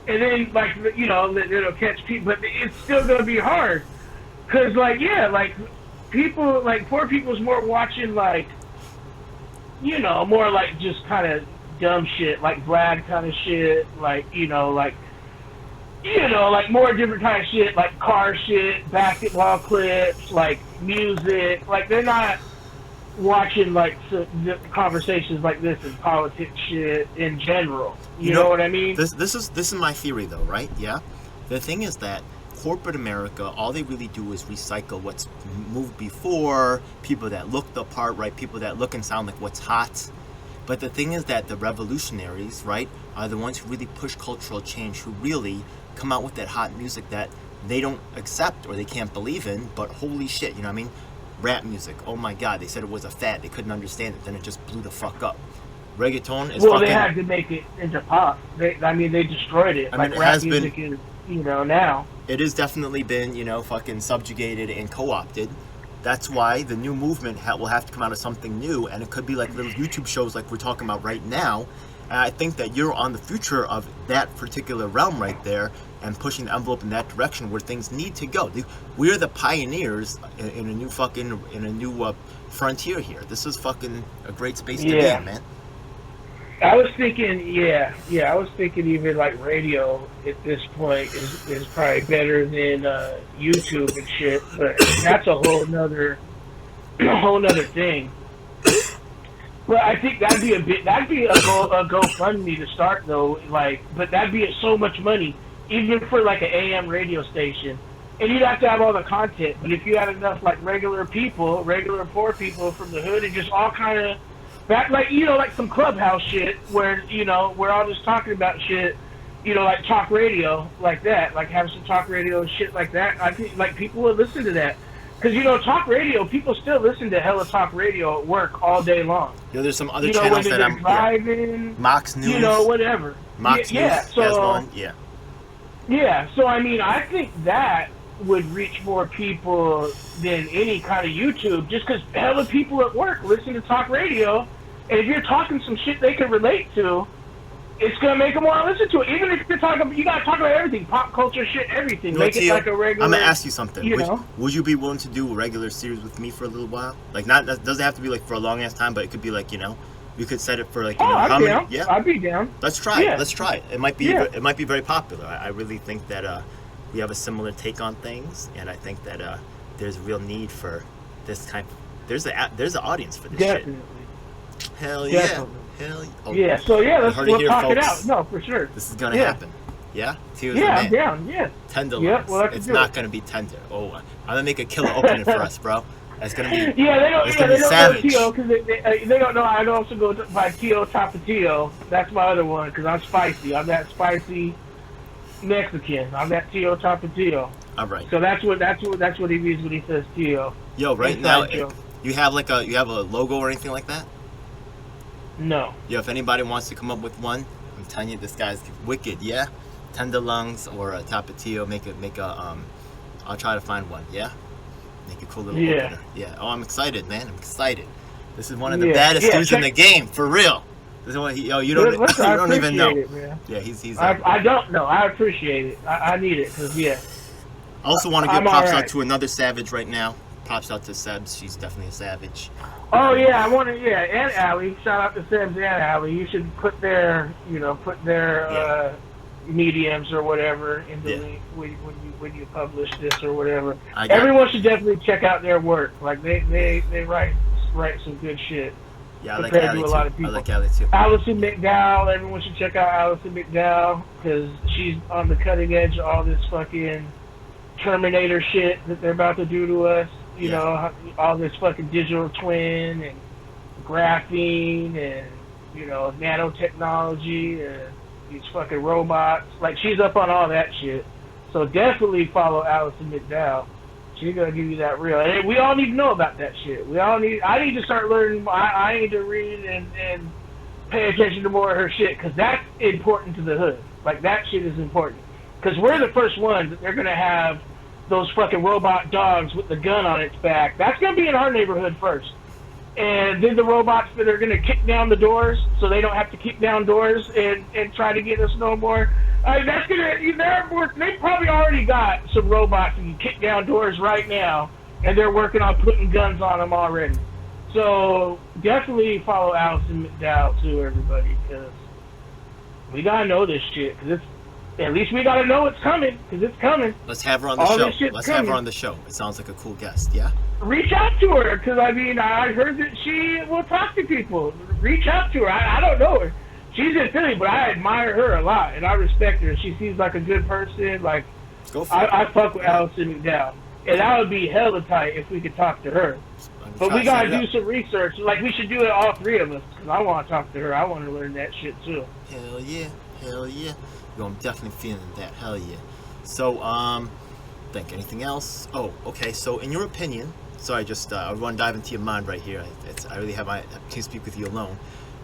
And then, like, you know, it'll catch people. But it's still going to be hard. Because, like, yeah, like, people, like, poor people's more watching, like, you know, more like just kind of dumb shit, like Vlad kind of shit, like like more different kind of shit, like car shit, basketball clips, like music. Like they're not watching like conversations like this and politics shit in general. You know what I mean? This is my theory though, right? Yeah. The thing is that corporate America, all they really do is recycle what's moved before, people that look the part, right? People that look and sound like what's hot. But the thing is that the revolutionaries, right, are the ones who really push cultural change, who really come out with that hot music that they don't accept or they can't believe in, but holy shit, you know what I mean? Rap music, oh my god, they said it was a fad, they couldn't understand it, then it just blew the fuck up. Reggaeton is they had to make it into pop. They destroyed it. I like mean, it rap has music been, is, now. It has definitely been, fucking subjugated and co-opted. That's why the new movement will have to come out of something new, and it could be like little YouTube shows like we're talking about right now. And I think that you're on the future of that particular realm right there, and pushing the envelope in that direction where things need to go. We're the pioneers in a new frontier here. This is fucking a great space to be in, man. I was thinking, I was thinking even like radio at this point is probably better than YouTube and shit, but that's a whole nother thing. But I think that'd be a GoFundMe to start though, but that'd be so much money, even for like an AM radio station. And you'd have to have all the content, but if you had enough like regular poor people from the hood, and just all kind of that, like some Clubhouse shit where we're all just talking about shit, like talk radio like that, like have some talk radio and shit like that. I think like people would listen to that. Because, talk radio, people still listen to hella talk radio at work all day long. There's some other channels that I'm driving, Mox News. Whatever. Mox News has one, Yeah, so, I mean, I think that would reach more people than any kind of YouTube, just because hella people at work listen to talk radio, and if you're talking some shit they can relate to, it's gonna make them want to listen to it. Even if you're talking, you gotta talk about everything, pop culture, shit, everything. Make it like a regular. I'm gonna ask you something. Would you be willing to do a regular series with me for a little while? Like, doesn't have to be like for a long ass time, but it could be like we could set it for like how many? Down. Yeah, I'd be down. Let's try it. Let's try it. It might be very popular. I really think that we have a similar take on things, and I think that there's a real need for this type. There's an audience for this shit. Hell yeah. Definitely. Hell oh, yeah. So let's talk it out. No, for sure. This is gonna happen. Yeah. I'm down. Yeah. TenderLungs. Well, it's not gonna be tender. Oh, I'm gonna make a killer opening for us, bro. It's gonna be. They don't know Tio because they don't know. I'd also go by Tio Tapatio. That's my other one because I'm spicy. I'm that spicy Mexican. I'm that Tio Tapatio. All right. So that's what he means when he says Tio. Yo, right now, you have a logo or anything like that? No. Yo, if anybody wants to come up with one, I'm telling you, this guy's wicked. Yeah, TenderLungs or a Tapatio. Make a. I'll try to find one. Yeah, make a cool little opener. Yeah. Oh, I'm excited, man. I'm excited. This is one of the baddest dudes in the game, for real. This is one. You don't even know. It, man. Yeah, he's. I don't know. I appreciate it. I need it because I also want to give props out to another savage right now. Props out to Sebs. She's definitely a savage. Oh yeah, and Allie. Shout out to Sebs and Allie. You should put their mediums or whatever in the link when you publish this or whatever. Everyone should definitely check out their work. Like they write some good shit. Yeah, I like Allie too. I like Allie too. Allison McDowell. Everyone should check out Allison McDowell because she's on the cutting edge of all this fucking Terminator shit that they're about to do to us. You know, all this fucking digital twin and graphene and, nanotechnology and these fucking robots. Like, she's up on all that shit. So definitely follow Allison McDowell. She's going to give you that real. And we all need to know about that shit. I need to start learning. I need to read and pay attention to more of her shit because that's important to the hood. Like, that shit is important. Because we're the first ones that they're going to have those fucking robot dogs with the gun on its back. That's going to be in our neighborhood first. And then the robots that are going to kick down the doors so they don't have to kick down doors and try to get us no more. That's going to, they probably already got some robots that can kick down doors right now, and they're working on putting guns on them already. So definitely follow Allison McDowell too, everybody, because we gotta know this shit. Because it's at least we gotta know it's coming, because it's coming. Let's have her on the All show. this shit's Let's have coming. her on the show. It sounds like a cool guest. Yeah. Reach out to her, because I mean I heard that she will talk to people. Reach out to her. I don't know her. She's in Philly, but I admire her a lot and I respect her. She seems like a good person. Like Go for it. I fuck with Allison McDowell, and that would be hella tight if we could talk to her. But we gotta do some research. Like, we should do it, all three of us, because I want to talk to her. I want to learn that shit too. Hell yeah, hell yeah. Yo, I'm definitely feeling that. Hell yeah. So, think anything else? Oh, okay. So, in your opinion, sorry, just I want to dive into your mind right here. I really have my to speak with you alone.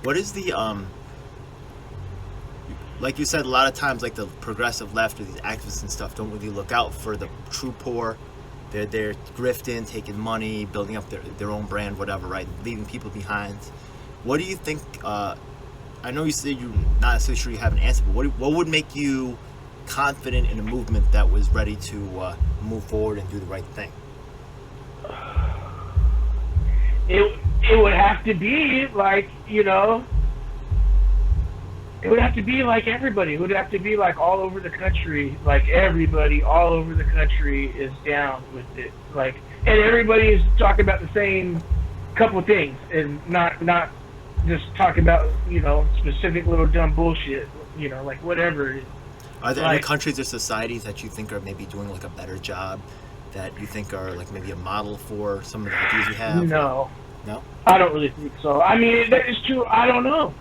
What is the like you said, a lot of times, like the progressive left or these activists and stuff don't really look out for the true poor. They're grifting, taking money, building up their own brand, whatever, right? Leaving people behind. What do you think? I know you said you're not necessarily sure you have an answer, but what would make you confident in a movement that was ready to move forward and do the right thing? It would have to be like, you know, it would have to be like everybody. It would have to be like all over the country. Like everybody all over the country is down with it. Like, and everybody is talking about the same couple things, and not just talking about, you know, specific little dumb bullshit. You know, like whatever it is. Are there any countries or societies that you think are maybe doing like a better job, that you think are like maybe a model for some of the ideas you have? No. No? I don't really think so. I mean, that is true. I don't know.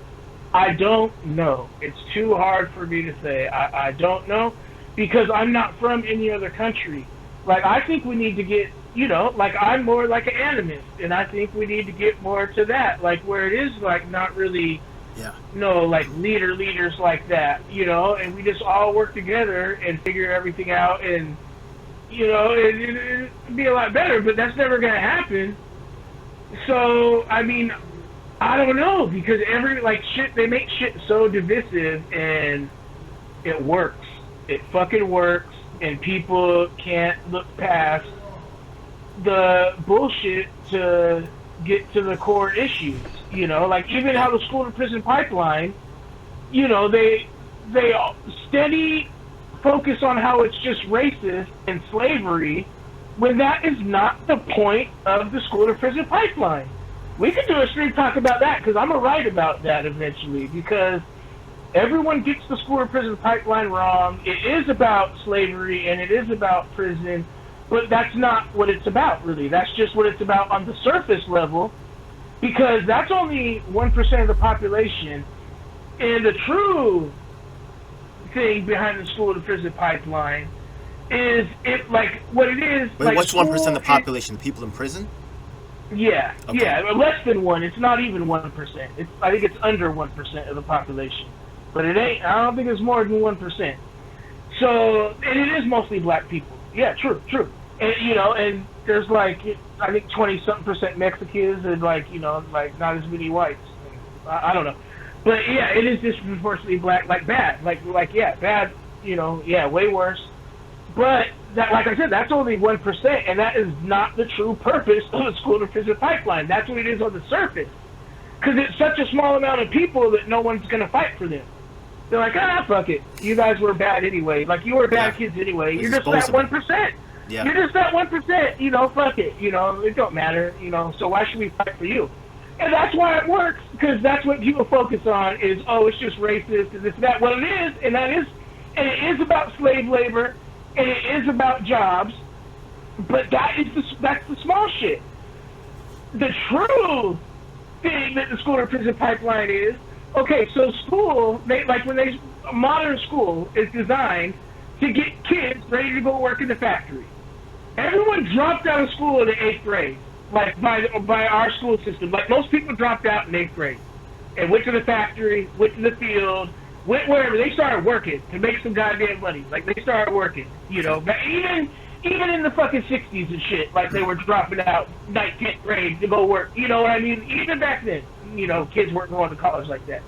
I don't know. It's too hard for me to say. I don't know, because I'm not from any other country. Like, I think we need to get, you know, like, I'm more like an animist, and I think we need to get more to that, like, where it is, like, not really, no, like, leaders like that, you know, and we just all work together and figure everything out, and, you know, it'd be a lot better, but that's never going to happen. So, I mean, I don't know, because they make shit so divisive, and it works. It fucking works, and people can't look past the bullshit to get to the core issues. You know, like even how the school to prison pipeline, you know, they steady focus on how it's just racist and slavery, when that is not the point of the school to prison pipeline. We could do a stream talk about that, because I'm going to write about that eventually, because everyone gets the school to prison pipeline wrong. It is about slavery and it is about prison, but that's not what it's about, really. That's just what it's about on the surface level, because that's only 1% of the population. And the true thing behind the school to prison pipeline is it, like, what it is. Wait, like, what's 1% of the population? The people in prison? Yeah, okay. Yeah, less than 1. It's not even 1%. I think it's under 1% of the population, but it ain't. I don't think it's more than 1%. So, and it is mostly black people. Yeah, true. And you know, and there's like, I think 20-something% Mexicans, and like, you know, like not as many whites. I don't know, but yeah, it is disproportionately black, like bad, like yeah, bad. You know, yeah, way worse. But that, like I said, that's only 1%, and that is not the true purpose of the school to prison pipeline. That's what it is on the surface, because it's such a small amount of people that no one's going to fight for them. They're like, fuck it. You guys were bad anyway. Like, you were bad kids anyway. You're just that 1%. Yeah. You're just that 1%. You know, fuck it. You know, it don't matter. You know, so why should we fight for you? And that's why it works, because that's what people focus on is, it's just racist, and it's that. Well, it is, and it is about slave labor, and it is about jobs, but that's the small shit. The true thing that the school to prison pipeline is, okay, so school, modern school is designed to get kids ready to go work in the factory. Everyone dropped out of school in the 8th grade, like by our school system. Like, most people dropped out in 8th grade and went to the factory, went to the field, went wherever. They started working to make some goddamn money. Like, they started working, you know. But even in the fucking 60s and shit, like, they were dropping out 9th, 10th grade to go work. You know what I mean? Even back then, you know, kids weren't going to college like that.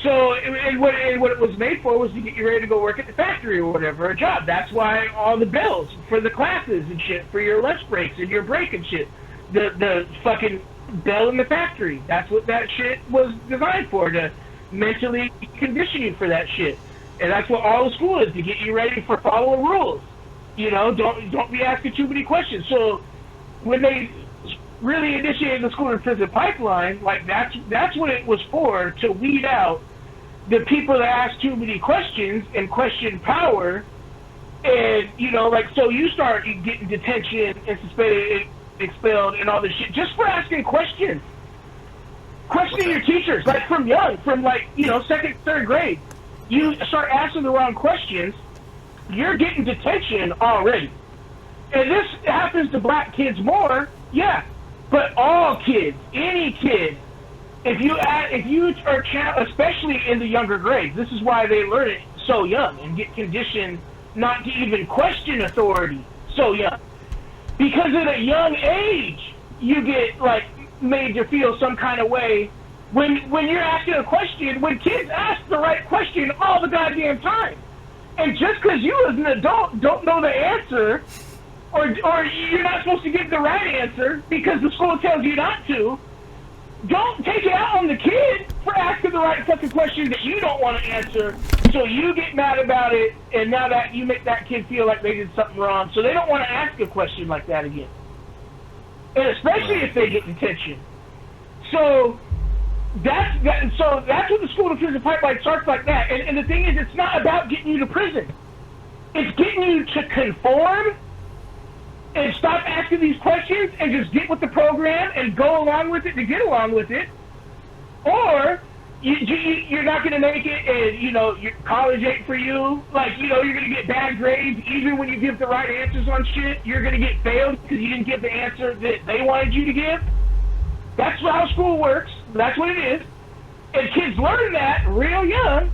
So, and what it was made for was to get you ready to go work at the factory or whatever, a job. That's why all the bells for the classes and shit, for your lunch breaks and your break and shit. The fucking Bell in the Factory. That's what that shit was designed for, to mentally condition you for that shit. And that's what all the school is, to get you ready for following rules. You know, don't be asking too many questions. So when they really initiated the school to prison pipeline, like that's what it was for, to weed out the people that ask too many questions and question power. And, you know, like, so you start getting detention and suspended, expelled, and all this shit just for asking questions. Questioning your teachers, like from young, from like, you know, second, third grade. You start asking the wrong questions, you're getting detention already. And this happens to black kids more, yeah. But all kids, any kid, if you are, especially in the younger grades, this is why they learn it so young and get conditioned not to even question authority so young. Because at a young age, you get like made to feel some kind of way when you're asking a question, when kids ask the right question all the goddamn time. And just because you as an adult don't know the answer, or you're not supposed to give the right answer because the school tells you not to, don't take it out on the kid for asking the right fucking question that you don't want to answer. So you get mad about it, and now that you make that kid feel like they did something wrong, so they don't want to ask a question like that again. And especially if they get detention. So that's what the school to prison pipeline starts like that. And the thing is, it's not about getting you to prison. It's getting you to conform and stop asking these questions and just get with the program and go along with it to get along with it. Or you're not going to make it, and, you know, your college ain't for you. Like, you know, you're going to get bad grades even when you give the right answers on shit. You're going to get failed because you didn't give the answer that they wanted you to give. That's how school works. That's what it is. And kids learn that real young.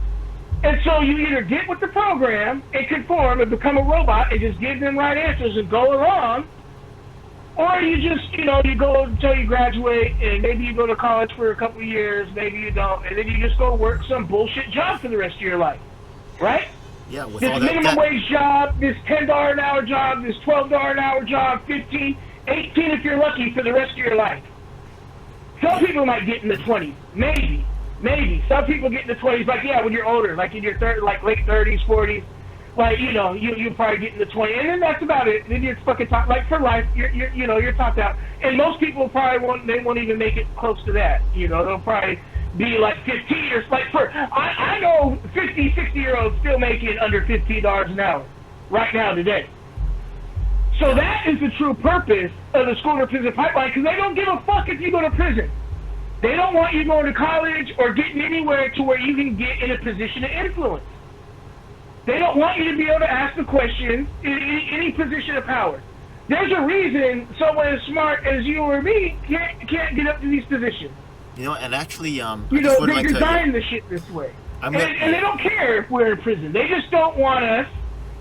And so you either get with the program and conform and become a robot and just give them right answers and go along, or you just, you know, you go until you graduate, and maybe you go to college for a couple of years, maybe you don't, and then you just go work some bullshit job for the rest of your life, right? Yeah, with this all that, minimum wage job, this $10 an hour job, this $12 an hour job, 15, 18 if you're lucky, for the rest of your life. Some people might get in the 20s, maybe. Some people get in the 20s, like, yeah, when you're older, like in your like late 30s, 40s, like, you know, you probably get in the 20s, and then that's about it. Then you're fucking top, like for life, you're topped out. And most people probably won't even make it close to that. You know, they'll probably be like 15 years, like I know 50, 60-year-olds still making under $15 an hour right now today. So that is the true purpose of the school to prison pipeline, because they don't give a fuck if you go to prison. They don't want you going to college or getting anywhere to where you can get in a position of influence. They don't want you to be able to ask the question in any position of power. There's a reason someone as smart as you or me can't get up to these positions. You know, and actually, you know, they design the shit this way. And they don't care if we're in prison. They just don't want us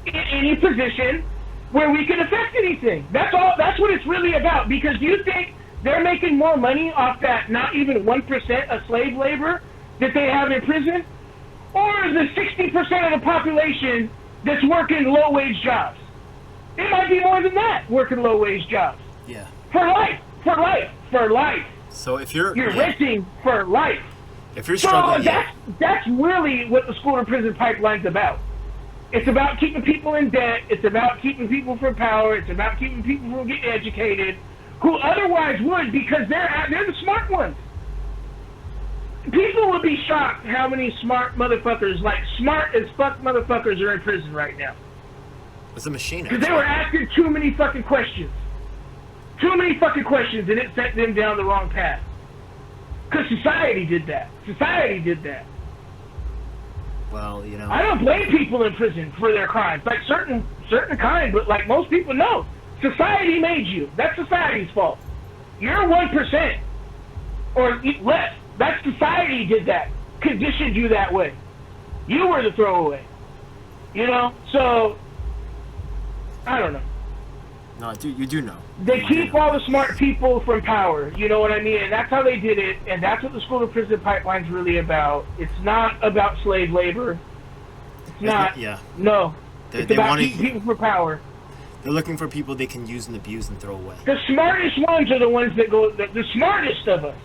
in any position where we can affect anything. That's all. That's what it's really about. Because you think they're making more money off that not even 1% of slave labor that they have in prison? Or the 60% of the population that's working low-wage jobs? It might be more than that, working low-wage jobs. Yeah. For life. So if you're renting for life. If you're struggling, that's really what the school to prison pipeline's about. It's about keeping people in debt. It's about keeping people from power. It's about keeping people from getting educated, who otherwise would, because they're the smart ones. People would be shocked how many smart motherfuckers, like smart as fuck motherfuckers, are in prison right now. It's a machine. Because they were asking too many fucking questions. Too many fucking questions, and it sent them down the wrong path. Because society did that. Well, you know, I don't blame people in prison for their crimes. Like certain kind, but like most people know. Society made you. That's society's fault. You're 1%. Or less. That's society did that. Conditioned you that way. You were the throwaway. You know? So, I don't know. No, you do know. They keep all the smart people from power. You know what I mean? And that's how they did it. And that's what the school to prison pipeline's really about. It's not about slave labor. It's not. Yeah. No. It's about keeping people for power. They're looking for people they can use and abuse and throw away. The smartest ones are the ones that go. The smartest of us.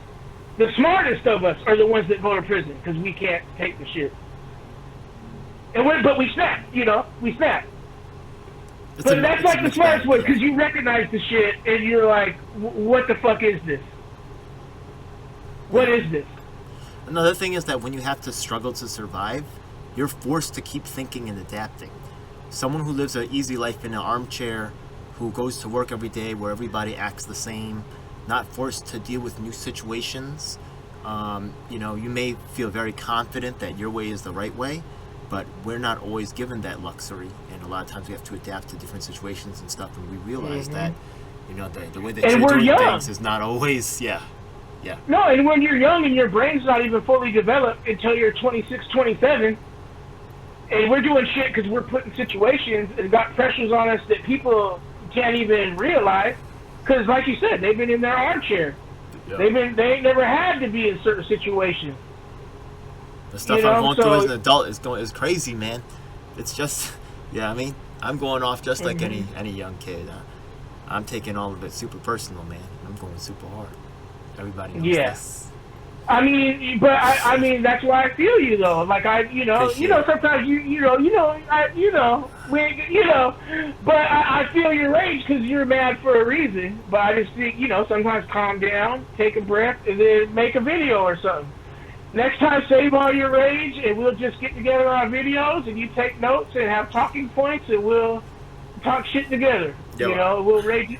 The smartest of us are the ones that go to prison because we can't take the shit. But we snap. You know, we snap. But that's like the smartest way because you recognize the shit and you're like, what the fuck is this? What is this? Another thing is that when you have to struggle to survive, you're forced to keep thinking and adapting. Someone who lives an easy life in an armchair, who goes to work every day where everybody acts the same, not forced to deal with new situations, you know, you may feel very confident that your way is the right way, but we're not always given that luxury, and a lot of times we have to adapt to different situations and stuff, and we realize that, you know, the way that you're doing things is not always, yeah. No, and when you're young and your brain's not even fully developed until you're 26, 27, and we're doing shit because we're put in situations and got pressures on us that people can't even realize, because like you said, they've been in their armchair. Yep. They ain't never had to be in certain situations. The stuff I'm going through as an adult is crazy, man. It's just, yeah, I mean, I'm going off just like any young kid. I'm taking all of it super personal, man. I'm going super hard. Everybody knows this. I mean, but I mean, that's why I feel you though. Like sometimes but I feel your rage because you're mad for a reason. But I just think, sometimes calm down, take a breath, and then make a video or something. Next time, save all your rage, and we'll just get together on videos, and you take notes and have talking points, and we'll talk shit together. Yep. We'll rage,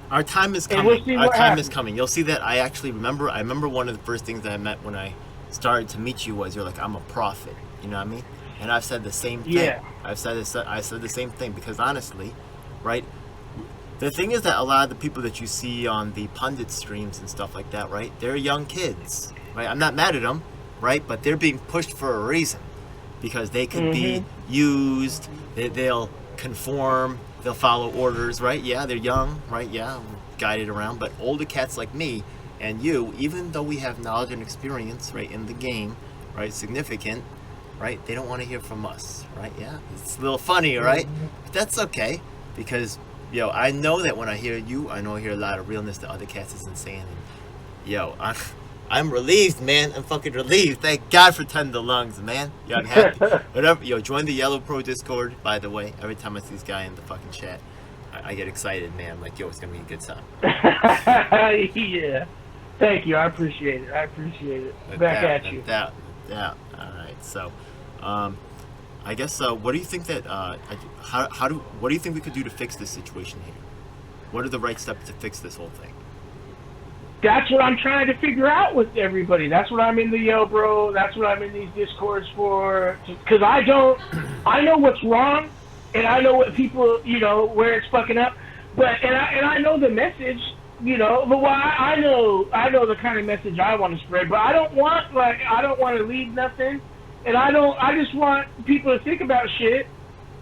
Our time is coming. Our time is coming. You'll see that I actually remember. I remember one of the first things that I met when I started to meet you was you're like, I'm a prophet. You know what I mean? And I've said the same thing. Yeah. I said the same thing because honestly, right? The thing is that a lot of the people that you see on the pundit streams and stuff like that, right? They're young kids, right? I'm not mad at them, right? But they're being pushed for a reason because they could be used. They'll conform. They'll follow orders, right? Yeah, they're young, right? Yeah, guided around. But older cats like me and you, even though we have knowledge and experience, right, in the game, right, significant, right, they don't want to hear from us, right? Yeah, it's a little funny, right? But that's okay because, I know that when I hear you, I know I hear a lot of realness that other cats isn't saying. And, I'm relieved, man. I'm fucking relieved. Thank God for Tender Lungs, man. I'm happy. Whatever. Join the Yellow Pro Discord, by the way. Every time I see this guy in the fucking chat, I get excited, man. I'm like, it's going to be a good time. Yeah. Thank you. I appreciate it. Back at you. Yeah. All right. So, I guess, what do you think that, what do you think we could do to fix this situation here? What are the right steps to fix this whole thing? That's what I'm trying to figure out with everybody. That's what I'm in the Yo Bro. That's what I'm in these Discords for. Because I know what's wrong, and I know what people, where it's fucking up. But and I know the message, But I know the kind of message I want to spread. But I don't want to lead nothing, and I just want people to think about shit,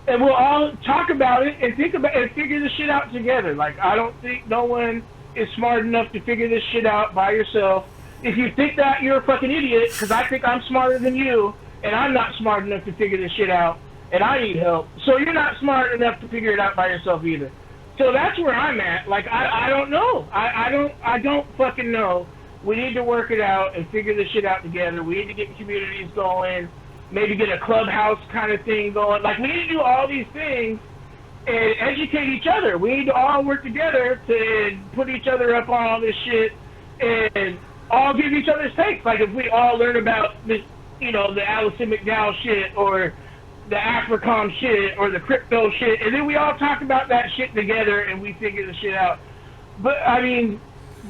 and we'll all talk about it and think about and figure the shit out together. Like I don't think no one is smart enough to figure this shit out by yourself. If you think that, you're a fucking idiot, because I think I'm smarter than you, and I'm not smart enough to figure this shit out, and I need help. So you're not smart enough to figure it out by yourself either. So that's where I'm at. Like, I don't know. I don't fucking know. We need to work it out and figure this shit out together. We need to get communities going, maybe get a clubhouse kind of thing going. Like, we need to do all these things and educate each other. We need to all work together to put each other up on all this shit and all give each other's takes. Like if we all learn about this, the Alison McDowell shit or the Africom shit or the crypto shit, and then we all talk about that shit together and we figure the shit out. But I mean,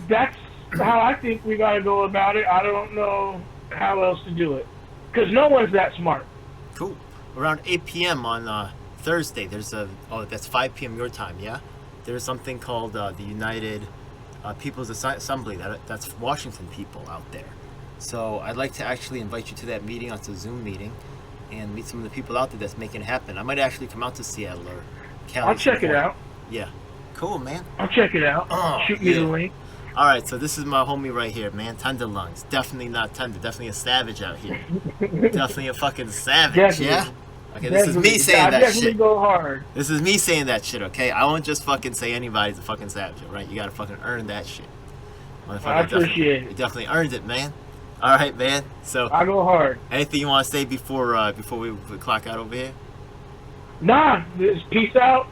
that's how I think we gotta go about it. I don't know how else to do it because no one's that smart. Cool. Around 8 p.m. on Thursday, there's that's 5 p.m. your time, yeah? There's something called the United People's Assembly. That's Washington people out there. So I'd like to actually invite you to that meeting. It's a Zoom meeting, and meet some of the people out there that's making it happen. I might actually come out to Seattle or Cali. I'll check it out. Yeah. Cool, man. I'll check it out. Shoot me the link. All right, so this is my homie right here, man. Tender Lungs. Definitely not tender. Definitely a savage out here. Definitely a fucking savage, yeah? Okay, this is me saying that definitely shit. go hard. This is me saying that shit, okay? I won't just fucking say anybody's a fucking savage, right? You gotta fucking earn that shit. I appreciate it. You definitely earned it, man. All right, man. So I go hard. anything you want to say before we clock out over here? Nah, just peace out.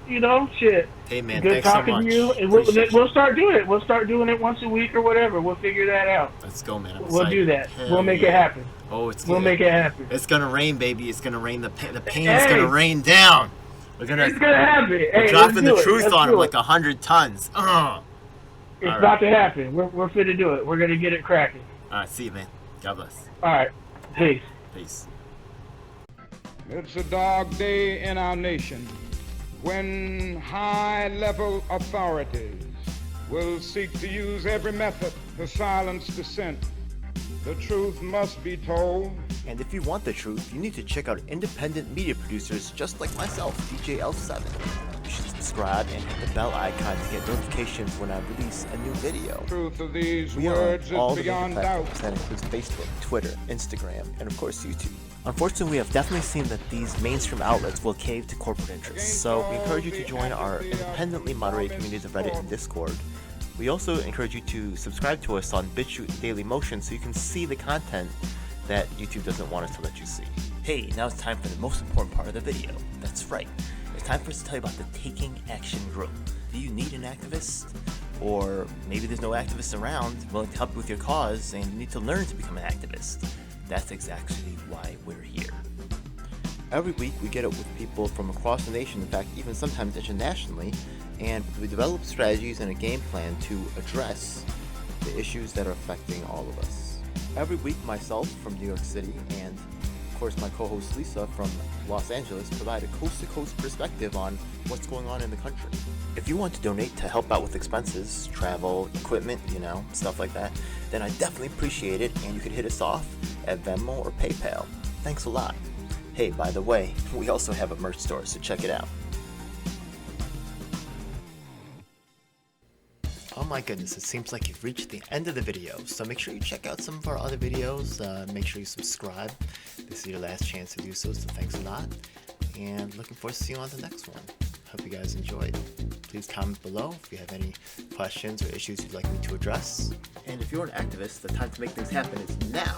Shit. Hey, man. Good Thanks so talking much. to you. And we'll start doing it. We'll start doing it once a week or whatever. We'll figure that out. Let's go, man. We'll do that. Hell We'll make yeah. it happen. Oh, We'll make it happen. It's gonna rain, baby. It's gonna rain. The pain is gonna rain down. It's gonna happen. Hey, dropping the truth let's on do him it. like 100 tons. It's All about to happen. We're fit to do it. We're gonna get it cracking. All right, see you, man. God bless. All right. Peace. Peace. It's a dark day in our nation when high-level authorities will seek to use every method to silence dissent. The truth must be told. And if you want the truth, you need to check out independent media producers just like myself, DJ L7. You should subscribe and hit the bell icon to get notifications when I release a new video. Truth of these We are words on all is the beyond major doubt. platforms. That includes Facebook, Twitter, Instagram, and of course YouTube. Unfortunately, we have definitely seen that these mainstream outlets will cave to corporate interests, so we encourage you to join our independently moderated communities of Reddit and Discord. We also encourage you to subscribe to us on BitChute and Daily Motion so you can see the content that YouTube doesn't want us to let you see. Hey, now it's time for the most important part of the video. That's right. It's time for us to tell you about the Taking Action Group. Do you need an activist? Or maybe there's no activists around willing to help you with your cause and you need to learn to become an activist. That's exactly why we're here. Every week we get up with people from across the nation, in fact even sometimes internationally, and we develop strategies and a game plan to address the issues that are affecting all of us. Every week myself from New York City and of course my co-host Lisa from Los Angeles provide a coast-to-coast perspective on what's going on in the country. If you want to donate to help out with expenses, travel, equipment, stuff like that, then I definitely appreciate it, and you can hit us off at Venmo or PayPal. Thanks a lot. Hey, by the way, we also have a merch store, so check it out. Oh my goodness, it seems like you've reached the end of the video, so make sure you check out some of our other videos, make sure you subscribe. This is your last chance to do so thanks a lot, and looking forward to seeing you on the next one. Hope you guys enjoyed. Please comment below if you have any questions or issues you'd like me to address. And if you're an activist, the time to make things happen is now.